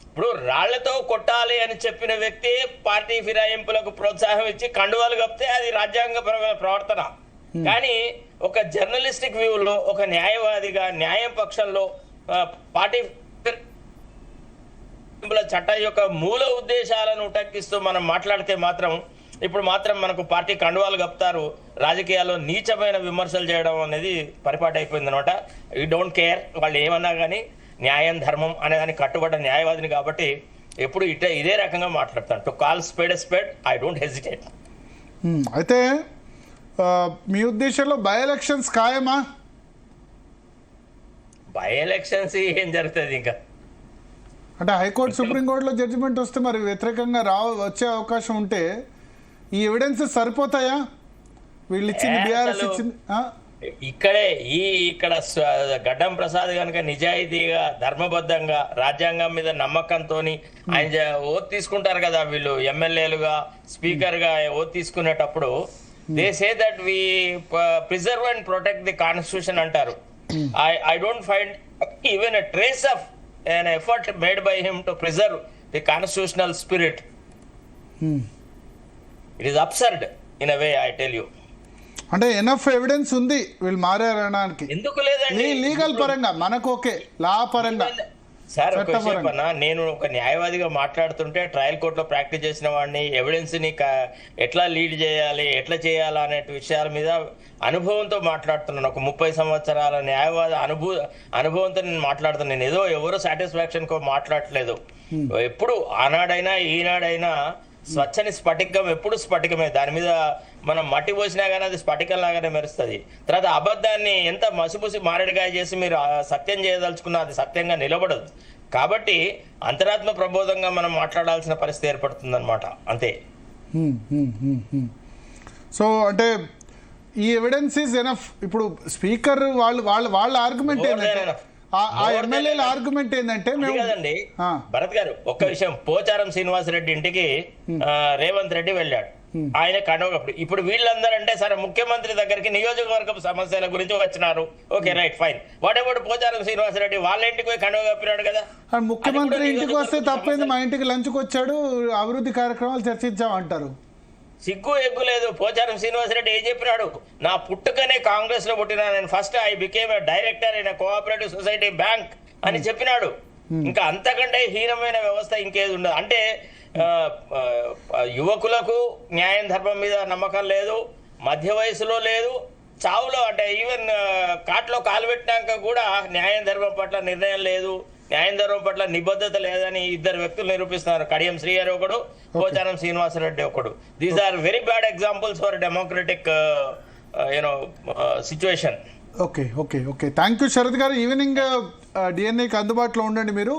ఇప్పుడు రాళ్లతో కొట్టాలి అని చెప్పిన వ్యక్తి పార్టీ ఫిరాయింపులకు ప్రోత్సాహం ఇచ్చి కండువాలు కప్పితే అది రాజ్యాంగపరమైన ప్రవర్తన. కానీ ఒక జర్నలిస్టిక్ వ్యూలో ఒక న్యాయవాదిగా న్యాయం పక్షంలో పార్టీ చట్టం యొక్క మూల ఉద్దేశాలను ఉటంకిస్తూ మనం మాట్లాడితే మాత్రం ఇప్పుడు మాత్రం మనకు పార్టీ కండువాలు కప్తారు, రాజకీయాల్లో నీచమైన విమర్శలు చేయడం అనేది పరిపాటి అయిపోయింది అనమాట. యూ డోంట్ కేర్ వాళ్ళు ఏమన్నా కానీ న్యాయం ధర్మం అనే దానికి కట్టుబడ్డ న్యాయవాదిని కాబట్టి ఎప్పుడు ఇదే రకంగా మాట్లాడతాను. To call spade spade, I don't hesitate. అయితే మీ ఉద్దేశంలో బై ఎలక్షన్స్ ఖాయమా? బై ఎలక్షన్స్ ఏం జరుగుతుంది ఇంకా? అంటే హైకోర్టు సుప్రీంకోర్టులో జడ్జిమెంట్ వస్తే మరి వ్యతిరేకంగా వచ్చే అవకాశం ఉంటే ఈ ఎవిడెన్స్ సరిపోతాయా? వీళ్ళు ఇచ్చింది బీఆర్ఎస్ ఇచ్చింది ఇక్కడ గడ్డం ప్రసాద్ కనుక నిజాయితీగా ధర్మబద్ధంగా రాజ్యాంగం మీద నమ్మకంతో ఆయన ఓత్ తీసుకుంటారు కదా, వీళ్ళు ఎమ్మెల్యేలుగా స్పీకర్ గా ఓత్ తీసుకునేటప్పుడు they say that we preserve and protect the constitution అంటారు. I don't find even a trace of an effort made by him to preserve the constitutional spirit. It is absurd in a way, I tell you. అంటే enough evidence ఉంది వీళ్ళు మారడానికి. ఎందుకు లేదండి legal పరంగా మనకు okay, లా పరంగా సార్ ఒక విషయం అన్నా, నేను ఒక న్యాయవాదిగా మాట్లాడుతుంటే ట్రయల్ కోర్టులో ప్రాక్టీస్ చేసిన వాడిని, ఎవిడెన్స్ ని ఎట్లా లీడ్ చేయాలి ఎట్లా చేయాలా అనే విషయాల మీద అనుభవంతో మాట్లాడుతున్నాను. ఒక 30 సంవత్సరాల న్యాయవాద అనుభవంతో నేను మాట్లాడుతున్నాను. నేను ఏదో ఎవరో సాటిస్ఫాక్షన్ కో మాట్లాడట్లేదు. ఎప్పుడు ఆనాడైనా ఈనాడైనా స్వచ్ఛని స్ఫటికం ఎప్పుడు స్ఫటికమే, దాని మీద మనం మట్టి పోసినా కానీ అది స్ఫటికం లాగానే మెరుస్తుంది. తర్వాత అబద్ధాన్ని ఎంత మసిపూసి మారేడుకాయ చేసి మీరు సత్యం చేయదలుచుకున్నా అది సత్యంగా నిలబడదు. కాబట్టి అంతరాత్మ ప్రబోధంగా మనం మాట్లాడాల్సిన పరిస్థితి ఏర్పడుతుంది అనమాట, అంతే. సో అంటే ఈ ఎవిడెన్స్ ఈజ్ ఎనఫ్. ఇప్పుడు స్పీకర్ వాళ్ళ ఆర్గ్యుమెంట్ ఏంటంటే ఆ ఎమ్మెల్యేల ఆర్గ్యుమెంట్ ఏంటంటే కదండి భరత్ గారు, ఒక్క విషయం, పోచారం శ్రీనివాసరెడ్డి ఇంటికి రేవంత్ రెడ్డి వెళ్ళాడు, ఆయన కడవప్పుడు. ఇప్పుడు వీళ్ళందరూ అంటే సరే ముఖ్యమంత్రి దగ్గరికి నియోజకవర్గ సమస్యల గురించి వచ్చినారు, okay right fine. What about Pocharam Srinivasa Reddy వాళ్ళ ఇంటికి పోయి కండువ కప్పినాడు కదా. ముఖ్యమంత్రి ఇంటికి వస్తే తప్పేంది, మా ఇంటికి లంచ్కి వచ్చాడు, అభివృద్ధి కార్యక్రమాలు చర్చించామంటారు. సిగ్గు ఎగ్గు లేదు. పోచారం శ్రీనివాసరెడ్డి ఏం చెప్పినాడు, నా పుట్టుకనే కాంగ్రెస్ లో పుట్టినా, నేను first I became a director in cooperative society bank అని చెప్పినాడు. ఇంకా అంతకంటే హీనమైన వ్యవస్థ ఇంకేది ఉండదు. అంటే యువకులకు న్యాయం ధర్మం మీద నమ్మకం లేదు, మధ్య వయసులో లేదు, చావులో అంటే ఈవెన్ కాట్లో కాలు పెట్టినాక కూడా న్యాయం ధర్మం పట్ల నిర్ణయం లేదు, న్యాయం ధర్మం పట్ల నిబద్ధత లేదని 2 వ్యక్తులు నిరూపిస్తున్నారు. కడియం శ్రీహరి ఒకడు, పోచారం శ్రీనివాసరెడ్డి ఒకడు. These are very bad examples for democratic situation. Okay okay okay thank you Sharath గారు. ఈవినింగ్ డిఎన్ఏకి అందుబాటులో ఉండండి మీరు.